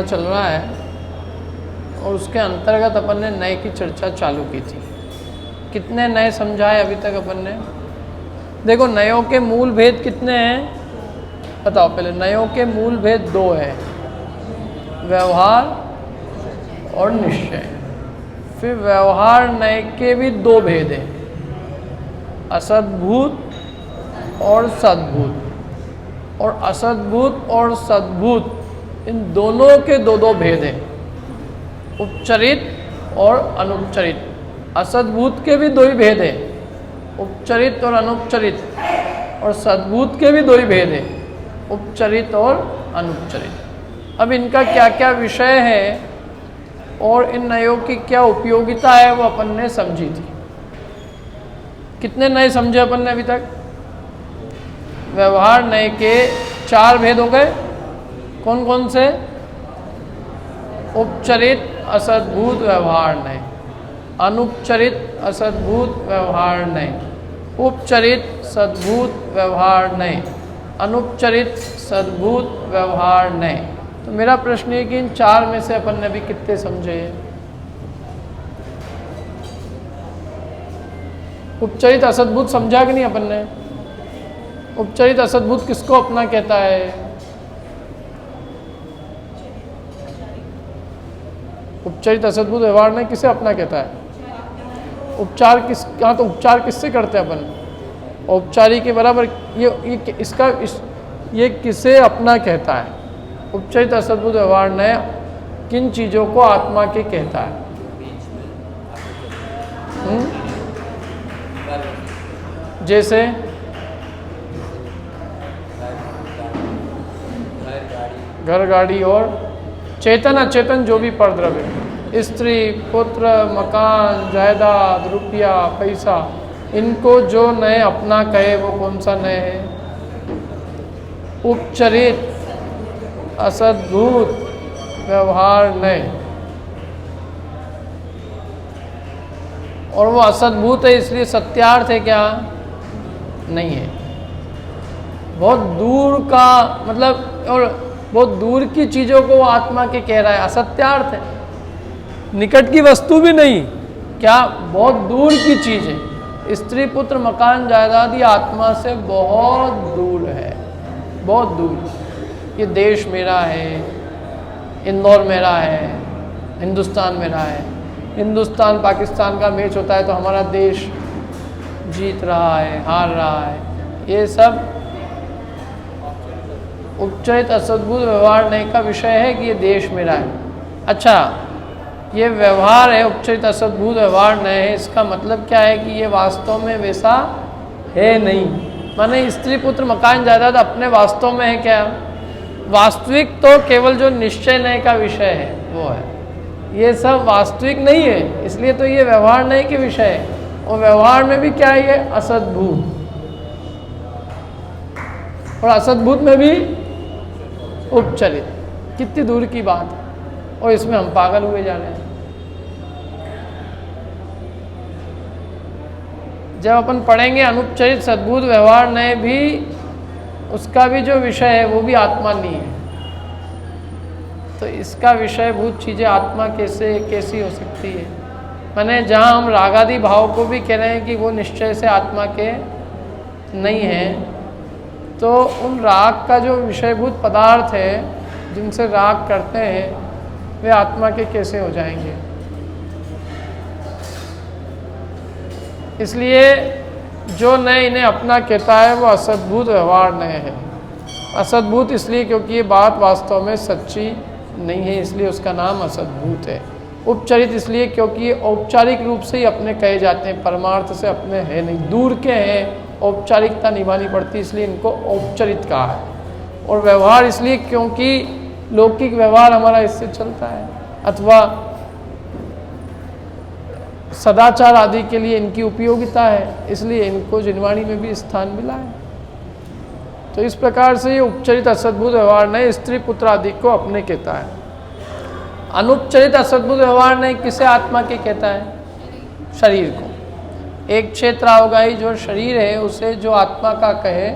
चल रहा है और उसके अंतर्गत अपन ने नए की चर्चा चालू की थी। कितने नए समझाए अभी तक अपन ने? देखो, नयों के मूल भेद कितने हैं बताओ पहले। नयों के मूल भेद दो है, व्यवहार और निश्चय। फिर व्यवहार नए के भी दो भेद हैं, असद्भूत और सद्भूत। और असद्भूत और सद्भूत इन दोनों के दो दो भेद हैं, उपचरित और अनुपचरित। असद्भूत के भी दो ही भेद हैं, उपचरित और अनुपचरित। और सद्भूत के भी दो ही भेद हैं, उपचरित और अनुपचरित। अब इनका क्या क्या विषय है और इन नयों की क्या उपयोगिता है वो अपन ने समझी थी। कितने नए समझे अपन ने अभी तक? व्यवहार नए के 4 भेद हो गए। कौन कौन से? उपचरित, असद्भूत, व्यवहार नए। अनुपचरित, असद्भूत, व्यवहार नए। उपचरित, सद्भूत, व्यवहार नए। अनुपचरित, सद्भूत, व्यवहार नए। तो मेरा प्रश्न है कि इन 4 में से अपन ने अभी कितने समझे? उपचरित असद्भूत समझा कि नहीं अपन ने? उपचरित असद्भूत किसको अपना कहता है? उपचरित असद्भूत व्यवहार में किसे अपना कहता है? उपचार किस कहाँ? तो उपचार किससे करते हैं अपन? औपचारिक के बराबर ये किसे अपना कहता है? उपचरित असद्भुत व्यवहार नए किन चीजों को आत्मा के कहता है? जैसे घर, गाड़ी और चेतन अचेतन जो भी परद्रव्य, स्त्री, पुत्र, मकान, जायदाद, रुपया, पैसा, इनको जो नए अपना कहे वो कौन सा नए है? उपचरित असद्भूत व्यवहार नए। और वो असद्भूत है इसलिए सत्यार्थ है क्या? नहीं है। बहुत दूर का मतलब, और बहुत दूर की चीज़ों को वो आत्मा के कह रहा है, असत्यार्थ है। निकट की वस्तु भी नहीं, क्या बहुत दूर की चीज़ है। स्त्री, पुत्र, मकान, जायदाद ये आत्मा से बहुत दूर है, बहुत दूर। ये देश मेरा है, इंदौर मेरा है, हिंदुस्तान मेरा है। हिंदुस्तान पाकिस्तान का मैच होता है तो हमारा देश जीत रहा है, हार रहा है। ये सब उपचरित असद्भुत व्यवहार नए का विषय है कि ये देश मेरा है। अच्छा, ये व्यवहार है उपचरित असद्भुत व्यवहार नए है, इसका मतलब क्या है कि ये वास्तव में वैसा है नहीं। माने स्त्री, पुत्र, मकान, जायदाद अपने वास्तव में है क्या? वास्तविक तो केवल जो निश्चय नए का विषय है वो है। ये सब वास्तविक नहीं है, इसलिए तो ये व्यवहार नए के विषय है। और व्यवहार में भी क्या है? ये असद्भुत। और असद्भुत में भी उपचरित। कितनी दूर की बात है, और इसमें हम पागल हुए जा रहे हैं। जब अपन पढ़ेंगे अनुपचरित सद्भुत व्यवहार नए भी, उसका भी जो विषय है वो भी आत्मा नहीं है। तो इसका विषयभूत चीज़ें आत्मा कैसी हो सकती है? माने जहाँ हम रागादि भाव को भी कह रहे हैं कि वो निश्चय से आत्मा के नहीं है, तो उन राग का जो विषयभूत पदार्थ है जिनसे राग करते हैं वे आत्मा के कैसे हो जाएंगे? इसलिए जो नए इन्हें अपना कहता है वो असद्भुत व्यवहार नए है। असद्भुत इसलिए क्योंकि ये बात वास्तव में सच्ची नहीं है, इसलिए उसका नाम असद्भुत है। उपचरित इसलिए क्योंकि ये औपचारिक रूप से ही अपने कहे जाते हैं, परमार्थ से अपने है नहीं, दूर के हैं, औपचारिकता निभानी पड़ती, इसलिए इनको औपचरित कहा है। और व्यवहार इसलिए क्योंकि लौकिक व्यवहार हमारा इससे चलता है, अथवा सदाचार आदि के लिए इनकी उपयोगिता है, इसलिए इनको जिनवाणी में भी स्थान मिला है। तो इस प्रकार से ये उपचरित असद्भुत व्यवहार नए स्त्री, पुत्र आदि को अपने कहता है। अनुपचरित असद्भुत व्यवहार नए किसे आत्मा के कहता है? शरीर को। एक क्षेत्र होगा ही जो शरीर है उसे जो आत्मा का कहे,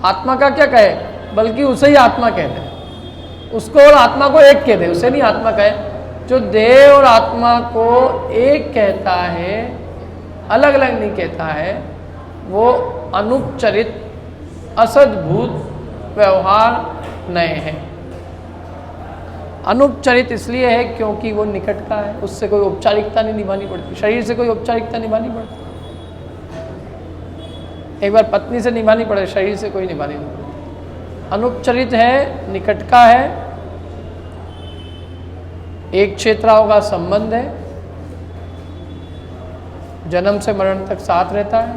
आत्मा का क्या कहे, बल्कि उसे ही आत्मा कहते हैं। उसको और आत्मा को एक कह दे, उसे नहीं आत्मा कहे। जो देह और आत्मा को एक कहता है, अलग अलग नहीं कहता है, वो अनुपचरित असद्भूत व्यवहार नए हैं। अनुपचरित इसलिए है क्योंकि वो निकट का है, उससे कोई औपचारिकता नहीं निभानी पड़ती, शरीर से कोई औपचारिकता निभानी पड़ती। एक बार पत्नी से निभानी पड़े, शरीर से कोई निभानी नहीं पड़ती। अनुपचरित है, निकट का है, एक क्षेत्राओं का संबंध है, जन्म से मरण तक साथ रहता है,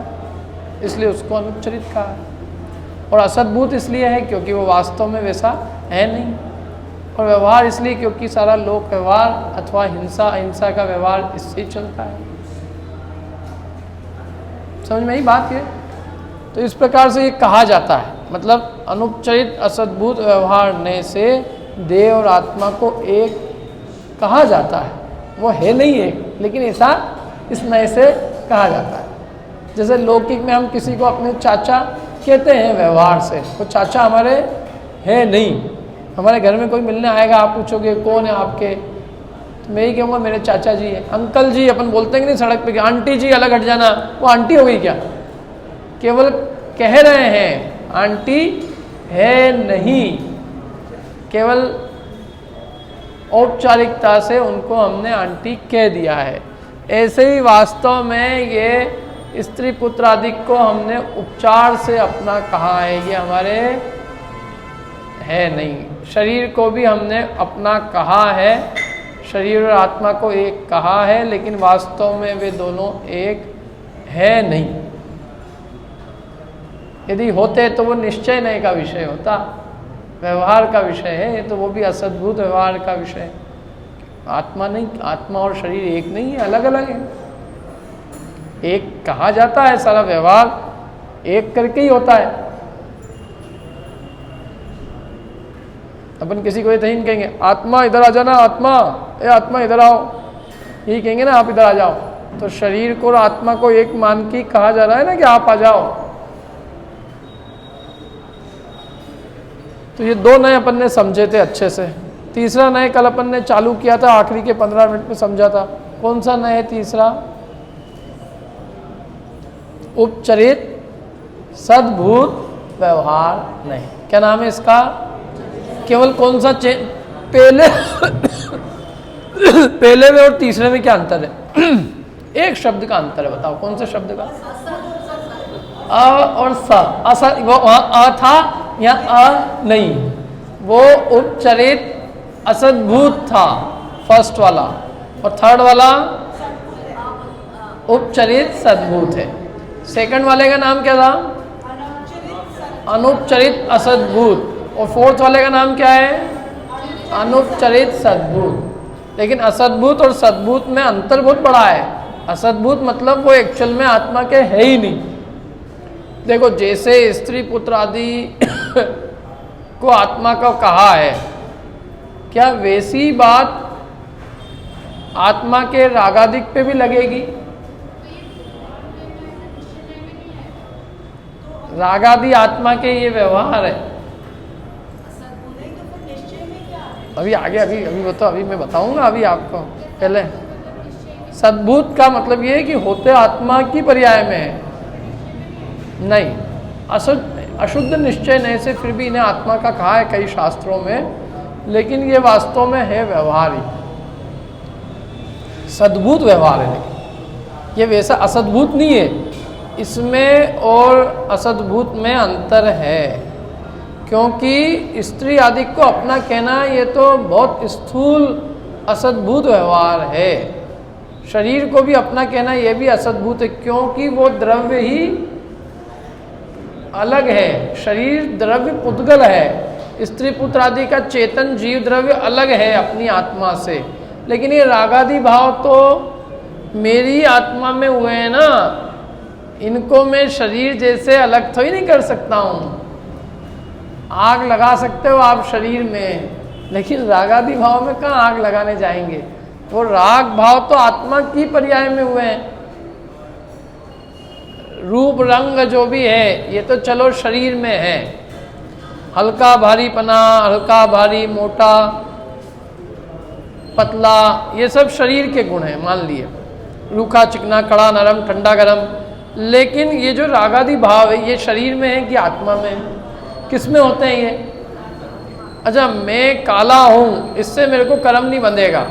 इसलिए उसको अनुपचरित कहा है। और असद्भूत इसलिए है क्योंकि वो वास्तव में वैसा है नहीं। और व्यवहार इसलिए क्योंकि सारा लोक व्यवहार अथवा हिंसा अहिंसा का व्यवहार इससे ही चलता है। समझ में आई बात ये? तो इस प्रकार से ये कहा जाता है, मतलब अनुपचरित असद्भूत व्यवहार ने से देह और आत्मा को एक कहा जाता है। वो है नहीं एक, लेकिन ऐसा इस नए से कहा जाता है। जैसे लौकिक में हम किसी को अपने चाचा कहते हैं व्यवहार से, वो चाचा हमारे है नहीं। हमारे घर में कोई मिलने आएगा, आप पूछोगे कौन है आपके, तो मैं ही कहूँगा मेरे चाचा जी है। अंकल जी अपन बोलते हैं कि नहीं सड़क पे, कि आंटी जी अलग हट जाना, वो आंटी हो गई क्या? केवल कह रहे हैं, आंटी है नहीं, केवल औपचारिकता से उनको हमने आंटी कह दिया है। ऐसे ही वास्तव में ये स्त्री पुत्र आदि को हमने उपचार से अपना कहा है, ये हमारे है नहीं। शरीर को भी हमने अपना कहा है, शरीर और आत्मा को एक कहा है, लेकिन वास्तव में वे दोनों एक है नहीं। यदि होते तो वो निश्चय नए का विषय होता, व्यवहार का विषय है, तो वो भी असद्भुत व्यवहार का विषय है। आत्मा नहीं, आत्मा और शरीर एक नहीं है, अलग अलग है। एक कहा जाता है, सारा व्यवहार एक करके ही होता है। अपन किसी को ये नहीं कहेंगे आत्मा इधर आ जाना, आत्मा ए आत्मा इधर आओ, यही कहेंगे ना, आप इधर आ जाओ। तो शरीर को और आत्मा को एक मान के कहा जा रहा है ना कि आप आ जाओ। तो ये दो नए अपन ने समझे थे अच्छे से। तीसरा नए कल अपन ने चालू किया था, आखिरी के 15 मिनट में समझा था। कौन सा नए? तीसरा उपचरित सद्भूत व्यवहार नहीं। क्या नाम है इसका? केवल कौन सा पहले पहले में और तीसरे में क्या अंतर है? एक शब्द का अंतर है, बताओ कौन से शब्द का? अ और स। अस वो वहाँ अ था, यहाँ अ नहीं। वो उपचरित असद्भूत था फर्स्ट वाला, और थर्ड वाला उपचरित सद्भूत है। सेकंड वाले का नाम क्या था? अनुपचरित असद्भूत। और फोर्थ वाले का नाम क्या है? अनुपचरित सद्भूत। लेकिन असद्भूत और सद्भूत में अंतर बहुत बड़ा है। असद्भूत मतलब वो एक्चुअल में आत्मा के है ही नहीं। देखो, जैसे स्त्री पुत्र आदि को आत्मा का कहा है, क्या वैसी बात आत्मा के रागादिक पे भी लगेगी? रागादि आत्मा के ये व्यवहार है। अभी आगे अभी वो तो अभी मैं बताऊंगा अभी आपको। पहले सद्भूत का मतलब ये है कि होते आत्मा की पर्याय में है, नहीं अशुद्ध निश्चय नहीं से फिर भी इन्हें आत्मा का कहा है कई शास्त्रों में, लेकिन ये वास्तव में है व्यवहार ही, सद्भूत व्यवहार है। लेकिन ये वैसा असद्भूत नहीं है, इसमें और असद्भूत में अंतर है। क्योंकि स्त्री आदि को अपना कहना ये तो बहुत स्थूल असद्भूत व्यवहार है। शरीर को भी अपना कहना ये भी असद्भूत है, क्योंकि वो द्रव्य ही अलग है। शरीर द्रव्य पुद्गल है, स्त्री पुत्र आदि का चेतन जीव द्रव्य अलग है अपनी आत्मा से। लेकिन ये रागादि भाव तो मेरी आत्मा में हुए हैं ना, इनको मैं शरीर जैसे अलग तो ही नहीं कर सकता हूँ। आग लगा सकते हो आप शरीर में, लेकिन रागादि भाव में कहाँ आग लगाने जाएंगे? वो राग भाव तो आत्मा की पर्याय में हुए हैं। रूप रंग जो भी है ये तो चलो शरीर में है। हल्का भारीपना, हल्का भारी, मोटा पतला, ये सब शरीर के गुण हैं मान लिए, रूखा चिकना, कड़ा नरम, ठंडा गरम। लेकिन ये जो रागादि भाव है ये शरीर में है कि आत्मा में है? किस में होते हैं ये? अच्छा, मैं काला हूँ इससे मेरे को कर्म नहीं बंधेगा,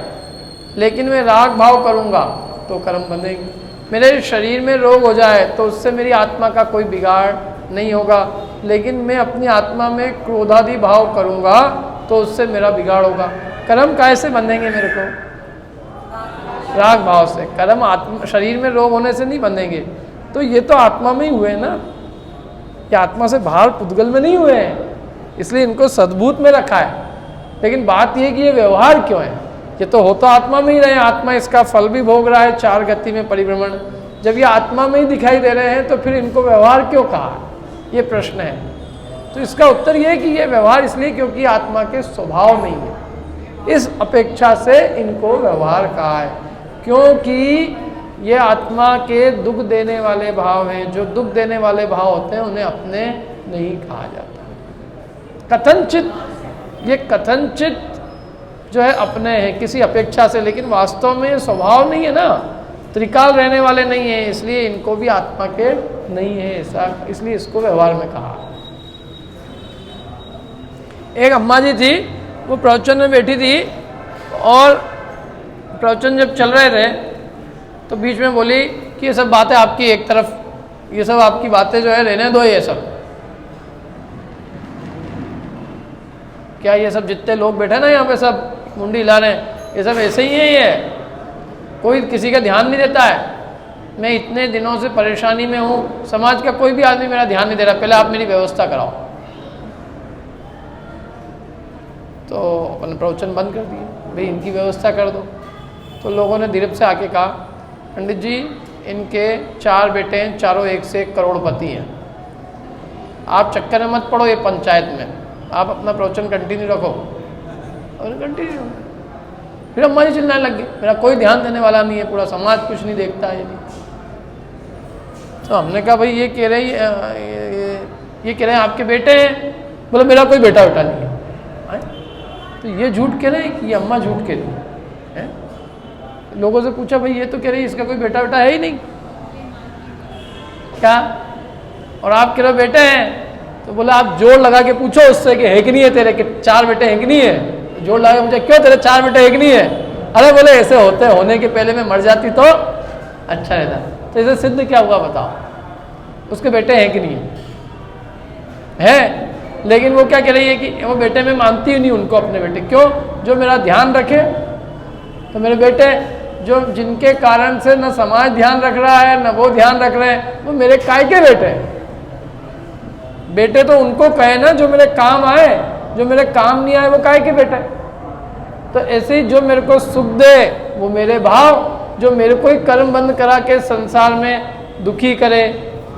लेकिन मैं राग भाव करूँगा तो कर्म बंधेंगे। मेरे शरीर में रोग हो जाए तो उससे मेरी आत्मा का कोई बिगाड़ नहीं होगा, लेकिन मैं अपनी आत्मा में क्रोधादि भाव करूँगा तो उससे मेरा बिगाड़ होगा। कर्म कैसे बंधेंगे मेरे को? राग भाव से। कर्म आत्मा शरीर में रोग होने से नहीं बंधेंगे। तो ये तो आत्मा में ही हुए ना, ये आत्मा से बाहर पुद्गल में नहीं हुए हैं, इसलिए इनको सद्भूत में रखा है। लेकिन बात यह कि ये व्यवहार क्यों है? ये तो होता आत्मा में ही रहे, आत्मा इसका फल भी भोग रहा है, 4 गति में परिभ्रमण। जब ये आत्मा में ही दिखाई दे रहे हैं तो फिर इनको व्यवहार क्यों कहा? ये प्रश्न है। तो इसका उत्तर ये है कि ये व्यवहार इसलिए क्योंकि आत्मा के स्वभाव में ही है, इस अपेक्षा से इनको व्यवहार कहा है। क्योंकि ये आत्मा के दुख देने वाले भाव हैं, जो दुख देने वाले भाव होते हैं उन्हें अपने नहीं कहा जाता। कथनचित, ये कथनचित जो है अपने हैं किसी अपेक्षा से, लेकिन वास्तव में ये स्वभाव नहीं है ना, त्रिकाल रहने वाले नहीं है, इसलिए इनको भी आत्मा के नहीं है ऐसा, इसलिए इसको व्यवहार में कहा। एक अम्मा जी थी, वो प्रवचन में बैठी थी और प्रवचन जब चल रहे थे तो बीच में बोली कि ये सब बातें आपकी एक तरफ, ये सब आपकी बातें जो है रहने दो, ये सब क्या ये सब जितने लोग बैठे ना यहाँ पे सब मुंडी हिला रहे हैं, ये सब ऐसे ही है, ये कोई किसी का ध्यान नहीं देता है। मैं इतने दिनों से परेशानी में हूँ, समाज का कोई भी आदमी मेरा ध्यान नहीं दे रहा, पहले आप मेरी व्यवस्था कराओ। तो अपन प्रवचन बंद कर दिए, भाई इनकी व्यवस्था कर दो। तो लोगों ने धीरे से आके कहा, पंडित जी इनके 4 बेटे हैं, चारों एक से एक करोड़पति हैं, आप चक्कर में मत पड़ो ये पंचायत में, आप अपना प्रवचन कंटिन्यू रखो। और कंटिन्यू फिर अम्मा जी चिल्लाने लग गई, मेरा कोई ध्यान देने वाला नहीं है, पूरा समाज कुछ नहीं देखता है। तो हमने कहा भाई ये कह रहे हैं आपके बेटे हैं, बोले मेरा कोई बेटा बेटा नहीं है। तो ये झूठ कह रहे हैं कि ये अम्मा झूठ कह रही है। लोगों से पूछा भाई ये तो कह रही है इसका कोई बेटा बेटा है ही नहीं क्या, और आप कह रहे हो बेटे हैं। तो बोला आप जोर लगा के पूछो उससे कि है कि नहीं है तेरे के 4 बेटे हैं कि नहीं है। जोर लगा के मुझे क्यों तेरे 4 बेटे है कि नहीं है? अरे बोले ऐसे होते, होने के पहले मैं मर जाती तो अच्छा रहता। तो इसे सिद्ध क्या हुआ बताओ, उसके बेटे हैं कि नहीं है? लेकिन वो क्या कह रही है कि वो बेटे में मानती ही नहीं उनको अपने बेटे। क्यों? जो मेरा ध्यान रखे, तो मेरे बेटे जो जिनके कारण से न समाज ध्यान रख रहा है न वो ध्यान रख रहे हैं, वो मेरे काय के बेटे हैं? बेटे तो उनको कहे ना जो मेरे काम आए, जो मेरे काम नहीं आए वो काय के बेटे। तो ऐसे ही जो मेरे को सुख दे वो मेरे भाव, जो मेरे को ही कर्म बंद करा के संसार में दुखी करे,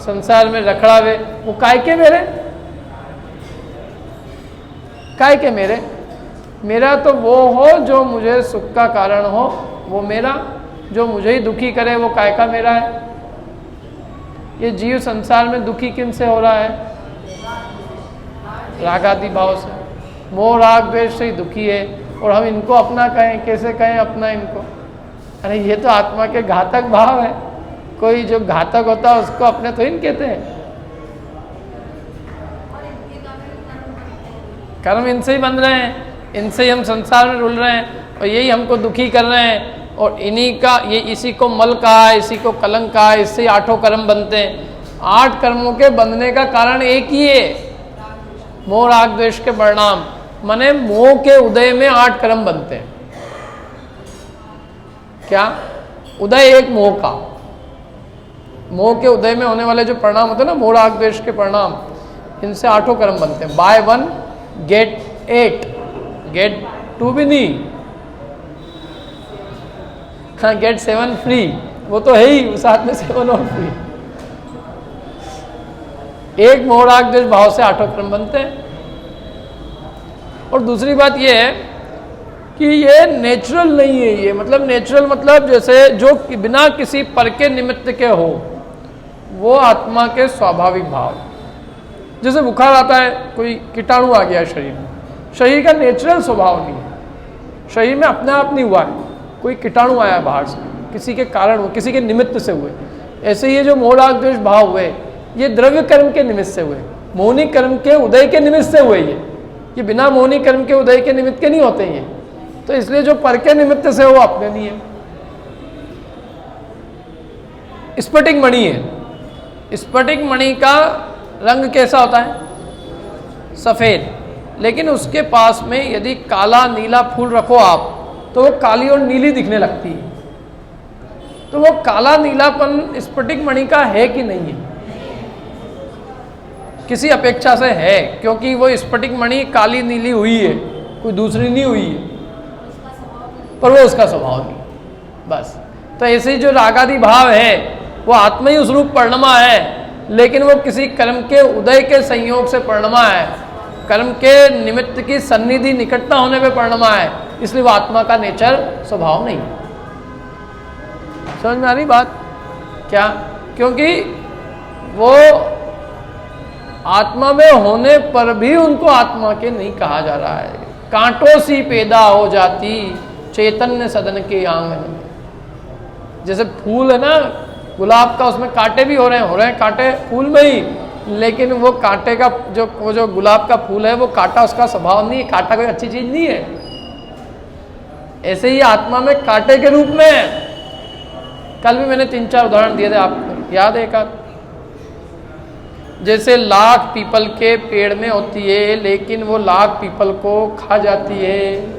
संसार में रखड़ावे, वो काय के मेरे, काय के मेरे। मेरा तो वो हो जो मुझे सुख का कारण हो, वो मेरा, जो मुझे ही दुखी करे वो काय का मेरा है। ये जीव संसार में दुखी किन से हो रहा है? रागादि भाव से, मोह राग द्वेष से ही दुखी है। और हम इनको अपना कहें, कैसे कहें अपना इनको? अरे ये तो आत्मा के घातक भाव है, कोई जो घातक होता है उसको अपने तो इन कहते हैं। कर्म इनसे ही बन रहे हैं, इनसे ही हम संसार में रुल रहे हैं और यही हमको दुखी कर रहे हैं। और इन्हीं का ये, इसी को मल कहा है, इसी को कलंक कहा है, इससे 8 कर्म बनते हैं। 8 कर्मों के बनने का कारण एक ही है, मोह राग द्वेष के परिणाम, माने मोह के उदय में 8 कर्म बनते हैं। क्या उदय? एक मोह का, मोह के उदय में होने वाले जो परिणाम होते हैं ना, मोह राग द्वेष के परिणाम, इनसे 8 कर्म बनते हैं। बाय 1 गेट 8, गेट 2 भी नहीं, हाँ गेट 7 फ्री, वो तो है ही, साथ में 7 और फ्री। एक मोह राग द्वेष भाव से 8 कर्म बनते हैं। और दूसरी बात ये है कि ये नेचुरल नहीं है। ये मतलब नेचुरल मतलब जैसे जो बिना किसी पर के निमित्त के हो, वो आत्मा के स्वाभाविक भाव। जैसे बुखार आता है, कोई कीटाणु आ गया शरीर में, शरीर का नेचुरल स्वभाव नहीं है, शरीर में अपने आप नहीं हुआ है, कोई कीटाणु आया बाहर से, किसी के कारण हुए, किसी के निमित्त से हुए। ऐसे ये जो मोह राग द्वेष भाव हुए, ये द्रव्य कर्म के निमित्त से हुए, मोहनी कर्म के उदय के निमित्त से हुए। ये बिना मोहनी कर्म के उदय के निमित्त के नहीं होते ये, तो इसलिए जो पर के निमित्त से वो अपने नहीं है। स्फटिक मणि है, स्फटिक मणि का रंग कैसा होता है? सफेद, लेकिन उसके पास में यदि काला नीला फूल रखो आप तो वो काली और नीली दिखने लगती है। तो वो काला नीलापन स्फटिक मणि का है कि नहीं है? किसी अपेक्षा से है, क्योंकि वो स्फटिक मणि काली नीली हुई है, कोई दूसरी नहीं हुई है, पर वो उसका स्वभाव नहीं, बस। तो ऐसे ही जो रागादि भाव है वो आत्मा ही उस रूप परिणमा है, लेकिन वो किसी कर्म के उदय के संयोग से परिणमा है, कर्म के निमित्त की सन्निधि निकटता होने पे परिणमा है, इसलिए वो आत्मा का नेचर स्वभाव नहीं। समझ में आ रही बात क्या? क्योंकि वो आत्मा में होने पर भी उनको आत्मा के नहीं कहा जा रहा है। कांटों सी पैदा हो जाती चैतन्य सदन के आंगन में, जैसे फूल है ना गुलाब का, उसमें कांटे भी हो रहे हैं कांटे फूल में ही, लेकिन वो कांटे का जो गुलाब का फूल है वो कांटा उसका स्वभाव नहीं है, कांटा कोई अच्छी चीज नहीं है। ऐसे ही आत्मा में कांटे के रूप में है। कल भी मैंने 3-4 उदाहरण दिए थे, आपको याद है? एक आध, जैसे लाख पीपल के पेड़ में होती है, लेकिन वो लाख पीपल को खा जाती है,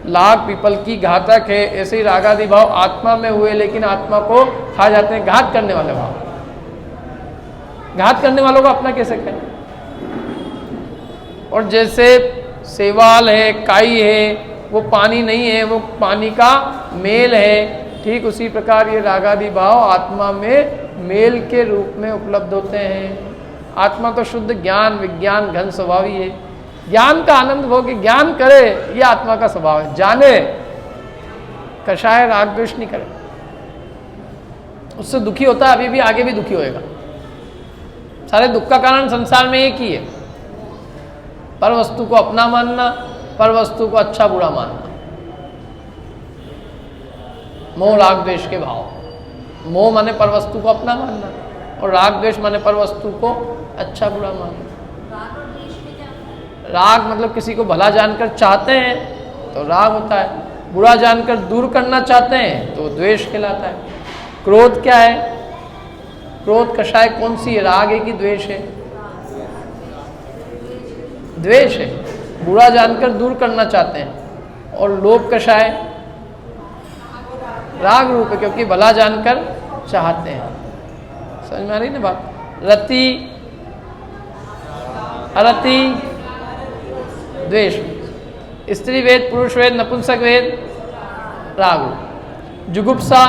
लाख पीपल की घातक है। ऐसे ही रागादि भाव आत्मा में हुए, लेकिन आत्मा को खा जाते हैं, घात करने वाले भाव। घात करने वालों को अपना कैसे कहें? और जैसे सेवाल है, काई है, वो पानी नहीं है, वो पानी का मेल है, ठीक उसी प्रकार ये रागादि भाव आत्मा में मेल के रूप में उपलब्ध होते हैं। आत्मा तो शुद्ध ज्ञान विज्ञान घन स्वभाव ही है, ज्ञान का आनंद भोग, ज्ञान करे, ये आत्मा का स्वभाव है। जाने, कषाय राग द्वेष नहीं करे, उससे दुखी होता है, अभी भी आगे भी दुखी होएगा। सारे दुख का कारण संसार में एक ही है, पर वस्तु को अपना मानना, पर वस्तु को अच्छा बुरा मानना। मोह राग द्वेष के भाव। मोह माने पर वस्तु को अपना मानना, और राग द्वेष माने पर वस्तु को अच्छा बुरा मानना। राग मतलब किसी को भला जानकर चाहते हैं तो राग होता है, बुरा जानकर दूर करना चाहते हैं तो द्वेष कहलाता है। क्रोध क्या है? क्रोध कषाय कौन सी है? राग है कि द्वेष है? द्वेष है, बुरा जानकर दूर करना चाहते हैं। और लोभ कषाय राग रूप है, क्योंकि भला जानकर चाहते हैं। समझ में आ रही ना बात? रति अरति द्वेष, स्त्री वेद पुरुष वेद नपुंसक वेद राग रूप। जुगुप्सा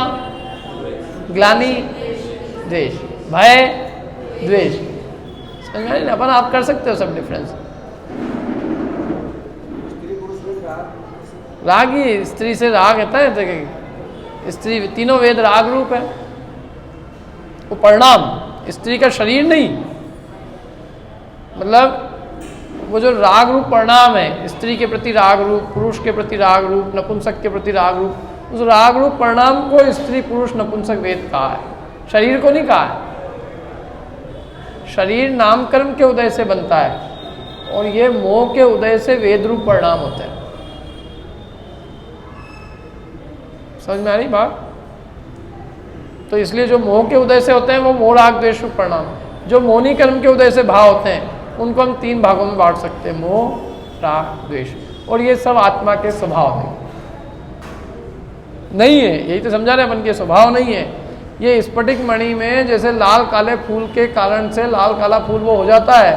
ग्लानि द्वेष, भय द्वेष। समझ में आ रही ना? अपन आप कर सकते हो सब डिफरेंस। राग ही स्त्री से राग होता है, स्त्री तीनों वेद राग रूप है। वो परिणाम, स्त्री का शरीर नहीं, मतलब वो जो राग रूप परिणाम है, स्त्री के प्रति राग रूप, पुरुष के प्रति राग रूप, नपुंसक के प्रति राग रूप, उस राग रूप परिणाम को स्त्री पुरुष नपुंसक वेद कहा है, शरीर को नहीं कहा है। शरीर नामकर्म के उदय से बनता है, और ये मोह के उदय से वेद रूप परिणाम होते हैं। समझ में आ रही बात? तो इसलिए जो मोह के उदय से होते हैं वो मोह राग द्वेष रूप परिणाम। जो मोहनी कर्म के उदय से भाव होते हैं उनको हम 3 भागों में बांट सकते हैं, मोह राग द्वेष। और ये सब आत्मा के स्वभाव नहीं है, यही तो समझा रहे अपन के स्वभाव नहीं है। ये स्फटिक मणि में जैसे लाल काले फूल के कारण से लाल काला फूल वो हो जाता है,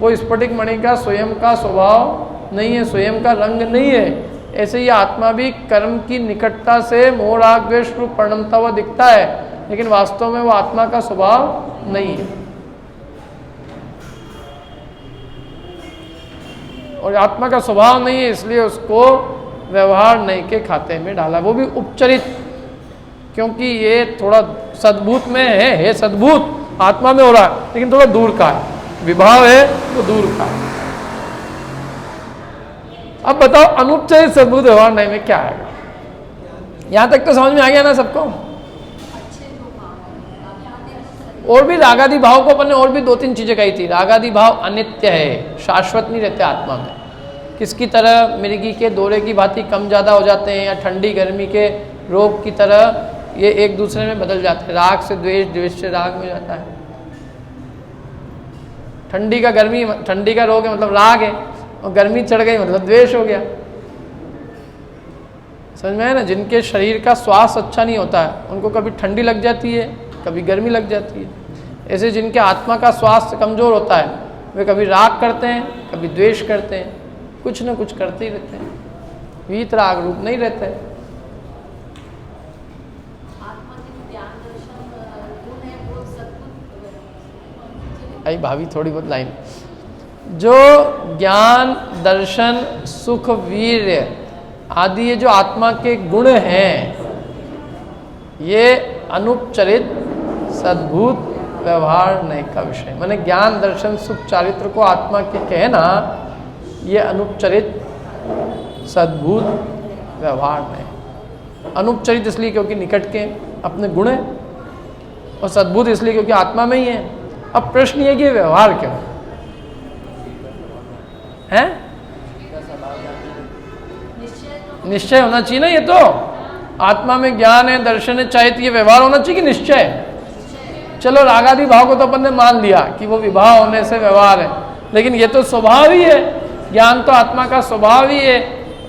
वो स्फटिक मणि का स्वयं का स्वभाव नहीं है, स्वयं का रंग नहीं है। ऐसे ही आत्मा भी कर्म की निकटता से मोह राग द्वेष रूप परिणमता हुआ दिखता है, लेकिन वास्तव में वो आत्मा का स्वभाव नहीं है। और आत्मा का स्वभाव नहीं है, इसलिए उसको व्यवहार नहीं के खाते में डाला, वो भी उपचरित, क्योंकि ये थोड़ा सद्भूत में है सद्भूत आत्मा में हो रहा है, लेकिन थोड़ा दूर का है। विभाव है वो दूर का। अब बताओ अनुपचरित सद्बुद्ध व्यवहार नहीं में क्या आएगा? यहां तक तो समझ में आ गया ना सबको? और भी रागादि भाव को अपन ने और भी 2-3 चीजें कही थी। रागादि भाव अनित्य है, शाश्वत नहीं रहते आत्मा में। किसकी तरह? मिर्गी के दौरे की भांति कम ज़्यादा हो जाते हैं, या ठंडी गर्मी के रोग की तरह ये एक दूसरे में बदल जाते हैं। राग से द्वेष, द्वेष से राग में जाता है। ठंडी का रोग है मतलब राग है, और गर्मी चढ़ गई मतलब द्वेष हो गया। समझ में है ना? जिनके शरीर का स्वास्थ्य अच्छा नहीं होता है उनको कभी ठंडी लग जाती है, कभी गर्मी लग जाती है। ऐसे जिनके आत्मा का स्वास्थ्य कमजोर होता है वे कभी राग करते हैं, कभी द्वेष करते हैं, कुछ न कुछ करते ही रहते हैं, वीत राग रूप नहीं रहते। आई भाभी थोड़ी बहुत लाइन, जो ज्ञान दर्शन सुख वीर्य आदि ये जो आत्मा के गुण हैं, ये अनुपचरित सद्भूत व्यवहार नहीं का विषय। माने ज्ञान दर्शन सुख चारित्र को आत्मा के कहना ये अनुपचरित सद्भूत व्यवहार नहीं। अनुपचरित इसलिए क्योंकि निकट के अपने गुण है, और सद्भूत इसलिए क्योंकि आत्मा में ही है। अब प्रश्न ये कि व्यवहार क्यों है? निश्चय होना चाहिए ना। ये तो आत्मा में ज्ञान है, दर्शन है, चाहे ये व्यवहार होना चाहिए कि निश्चय? चलो रागादि भाव को तो अपन ने मान लिया कि वो विभाव होने से व्यवहार है, लेकिन ये तो स्वभाव ही है। ज्ञान तो आत्मा का स्वभाव ही है।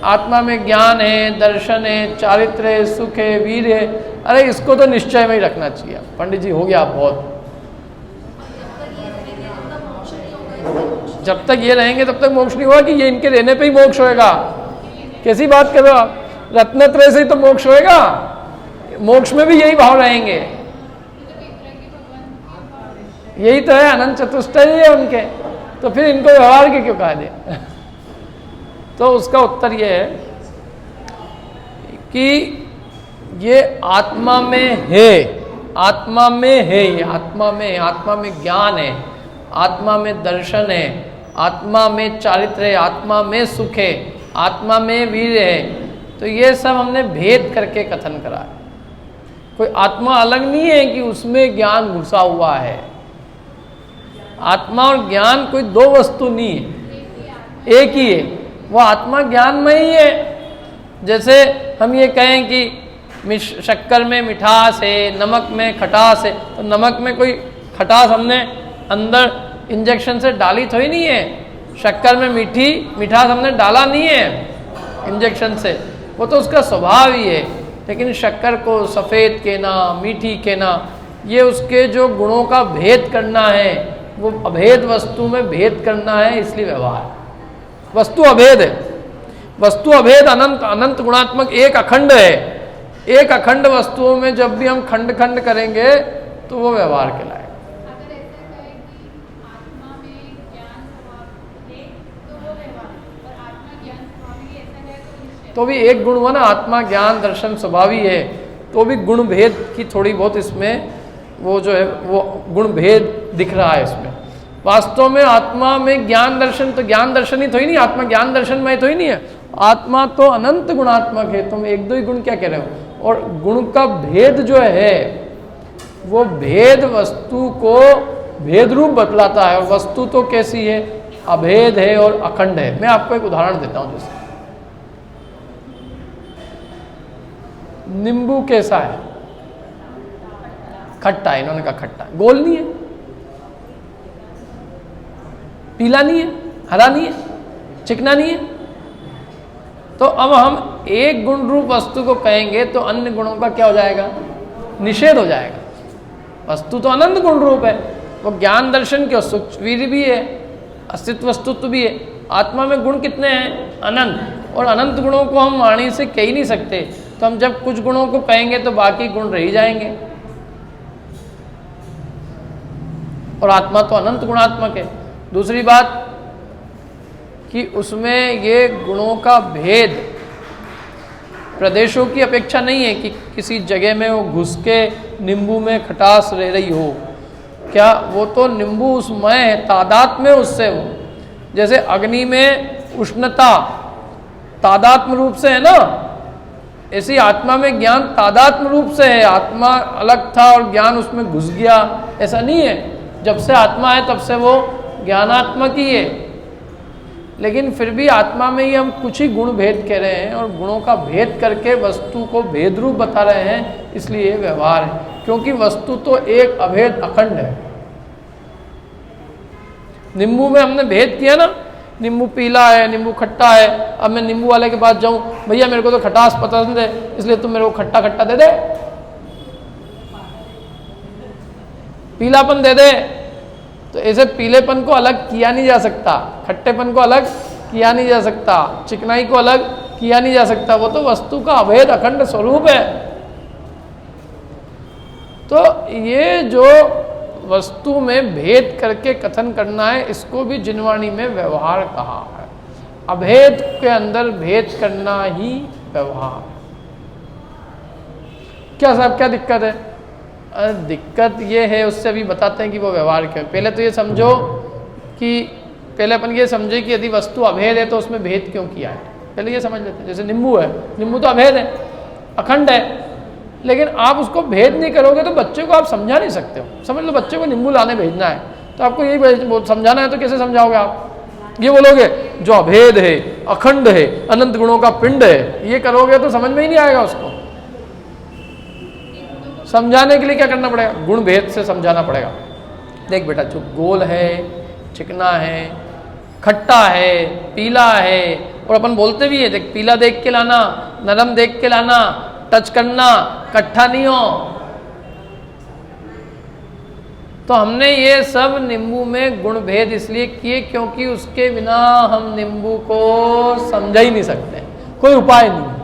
आत्मा में ज्ञान है, दर्शन है, चारित्र है, सुख है, वीर है। अरे इसको तो निश्चय में ही रखना चाहिए। पंडित जी हो गया बहुत। जब तक ये रहेंगे तब तक मोक्ष नहीं होगा कि ये इनके रहने पे ही मोक्ष होएगा? कैसी बात कर रहे हो आप? रत्नत्रय से ही तो मोक्ष होएगा। मोक्ष में भी यही भाव रहेंगे। यही तो है, अनंत चतुष्टय है उनके, तो फिर इनको व्यवहार के क्यों कहा दे? तो उसका उत्तर ये है कि ये आत्मा में है, आत्मा में है, ये आत्मा में, आत्मा में ज्ञान है, आत्मा में दर्शन है, आत्मा में चारित्र है, आत्मा में सुख है, आत्मा में वीर है। तो ये सब हमने भेद करके कथन करा है। कोई आत्मा अलग नहीं है कि उसमें ज्ञान घुसा हुआ है। आत्मा और ज्ञान कोई दो वस्तु नहीं है, एक ही है। वो आत्मा ज्ञान में ही है। जैसे हम ये कहें कि शक्कर में मिठास है, नमक में खटास है, तो नमक में कोई खटास हमने अंदर इंजेक्शन से डाली थोड़ी नहीं है। शक्कर में मिठास हमने डाला नहीं है इंजेक्शन से, वो तो उसका स्वभाव ही है। लेकिन शक्कर को सफ़ेद कहना, मीठी कहना, ये उसके जो गुणों का भेद करना है, वो अभेद वस्तु में भेद करना है, इसलिए व्यवहार। वस्तु अभेद है, वस्तु अभेद अनंत, अनंत गुणात्मक एक अखंड है। एक अखंड वस्तुओं में जब भी हम खंड खंड करेंगे तो वो व्यवहार कहलाएगा। तो भी एक गुण हुआ ना, आत्मा ज्ञान दर्शन स्वभावी है, तो भी गुण भेद की थोड़ी बहुत इसमें वो जो है वो गुण भेद दिख रहा है इसमें। वास्तव में आत्मा में ज्ञान दर्शन तो ज्ञान दर्शन ही तो ही नहीं, आत्मा ज्ञान दर्शन में तो ही नहीं है। आत्मा तो अनंत गुणात्मक है। तुम एक दो ही गुण क्या कह रहे हो? और गुण का भेद जो है वो भेद वस्तु को भेद रूप बतलाता है, और वस्तु तो कैसी है? अभेद है और अखंड है। मैं आपको एक उदाहरण देता हूं। जैसे नींबू कैसा है? खट्टा है। इन्होंने कहा खट्टा, गोल नहीं है, पीला नहीं है, हरा नहीं है, चिकना नहीं है। तो अब हम एक गुण रूप वस्तु को कहेंगे तो अन्य गुणों का क्या हो जाएगा? निषेध हो जाएगा। वस्तु तो अनंत गुण रूप है, वो ज्ञान दर्शन के सुख वीर भी है, अस्तित्व वस्तुत्व भी है। आत्मा में गुण कितने हैं? अनंत। और अनंत गुणों को हम वाणी से कह ही नहीं सकते। तो हम जब कुछ गुणों को कहेंगे तो बाकी गुण रह ही जाएंगे। और आत्मा तो अनंत गुणात्मक है। दूसरी बात कि उसमें ये गुणों का भेद प्रदेशों की अपेक्षा नहीं है कि किसी जगह में वो घुस के नींबू में खटास रह रही हो, क्या वो तो नींबू उसमय है, तादात में उससे वो, जैसे अग्नि में उष्णता तादात्म रूप से है ना, ऐसी आत्मा में ज्ञान तादात्म रूप से है। आत्मा अलग था और ज्ञान उसमें घुस गया, ऐसा नहीं है। जब से आत्मा है तब से वो ज्ञानात्मक ही है, लेकिन फिर भी आत्मा में ही हम कुछ ही गुण भेद कह रहे हैं और गुणों का भेद करके वस्तु को भेद रूप बता रहे हैं, इसलिए ये व्यवहार है। क्योंकि वस्तु तो एक अभेद अखंड है। नींबू में हमने भेद किया ना, नींबू पीला है, नींबू खट्टा है। अब मैं नींबू वाले के पास जाऊं, भैया मेरे को तो खटास पसंद है इसलिए तुम मेरे को खट्टा खट्टा दे दे, पीलापन दे दे। तो ऐसे पीलेपन को अलग किया नहीं जा सकता, खट्टेपन को अलग किया नहीं जा सकता, चिकनाई को अलग किया नहीं जा सकता। वो तो वस्तु का अभेद अखंड स्वरूप है। तो ये जो वस्तु में भेद करके कथन करना है, इसको भी जिनवाणी में व्यवहार कहा है। अभेद के अंदर भेद करना ही व्यवहार। क्या साहब क्या दिक्कत है? दिक्कत ये है, उससे अभी बताते हैं कि वो व्यवहार क्यों। पहले तो ये समझो कि पहले अपन ये समझे कि यदि वस्तु अभेद है तो उसमें भेद क्यों किया है, पहले ये समझ लेते हैं। जैसे नींबू है, नींबू तो अभेद है, अखंड है, लेकिन आप उसको भेद नहीं करोगे तो बच्चे को आप समझा नहीं सकते हो। समझ लो बच्चे को नींबू लाने भेजना है तो आपको यही समझाना है, तो कैसे समझाओगे आप? ये बोलोगे जो अभेद है, अखंड है, अनंत गुणों का पिंड है, ये करोगे तो समझ में ही नहीं आएगा उसको। समझाने के लिए क्या करना पड़ेगा? गुण भेद से समझाना पड़ेगा। देख बेटा, जो गोल है, चिकना है, खट्टा है, पीला है, और अपन बोलते भी है, देख पीला देख के लाना, नरम देख के लाना, टच करना, कट्ठा नहीं हो। तो हमने ये सब नींबू में गुण भेद इसलिए किए क्योंकि उसके बिना हम नींबू को समझ ही नहीं सकते, कोई उपाय नहीं।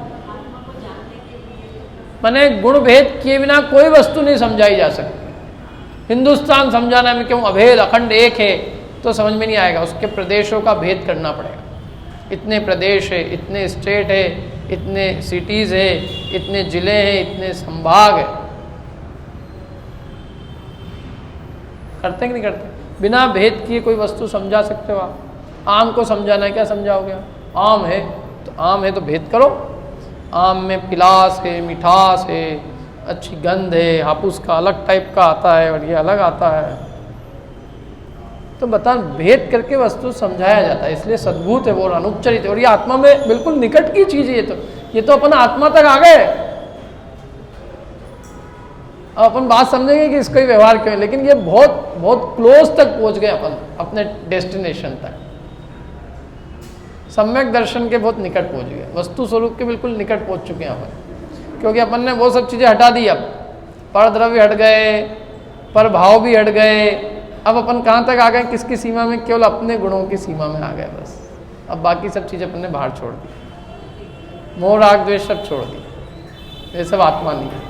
माने गुण भेद किए बिना कोई वस्तु नहीं समझाई जा सकती। हिंदुस्तान समझाना में क्यों अभेद अखंड एक है तो समझ में नहीं आएगा, उसके प्रदेशों का भेद करना पड़ेगा। इतने प्रदेश है, इतने स्टेट है, इतने सिटीज़ है, इतने जिले हैं, इतने संभाग है। करते कि नहीं करते? बिना भेद किए कोई वस्तु समझा सकते हो आप? आम को समझाना है, क्या समझाओगे आप? आम है तो भेद करो। आम में पिलास है, मिठास है, अच्छी गंध है, हापुस का अलग टाइप का आता है और ये अलग आता है। तो बता, भेद करके वस्तु समझाया जाता है, इसलिए सद्भूत है वो और अनुपचरित है। और ये आत्मा में बिल्कुल निकट की चीज है। ये तो अपन आत्मा तक आ गए। अब अपन बात समझेंगे कि इसका ही व्यवहार क्यों है, लेकिन ये बहुत बहुत क्लोज तक पहुंच गए अपन अपने डेस्टिनेशन तक। सम्यक दर्शन के बहुत निकट पहुंच गए, वस्तु स्वरूप के बिल्कुल निकट पहुंच चुके हैं अपन। क्योंकि अपन ने वो सब चीज़ें हटा दी। अब पर द्रव्य हट गए, पर भाव भी हट गए। अब अपन कहाँ तक आ गए? किसकी सीमा में? केवल अपने गुणों की सीमा में आ गए बस। अब बाकी सब चीज़ें अपन ने बाहर छोड़ दी, मोह राग द्वेष सब छोड़ दी, ये सब आत्मा नहीं है।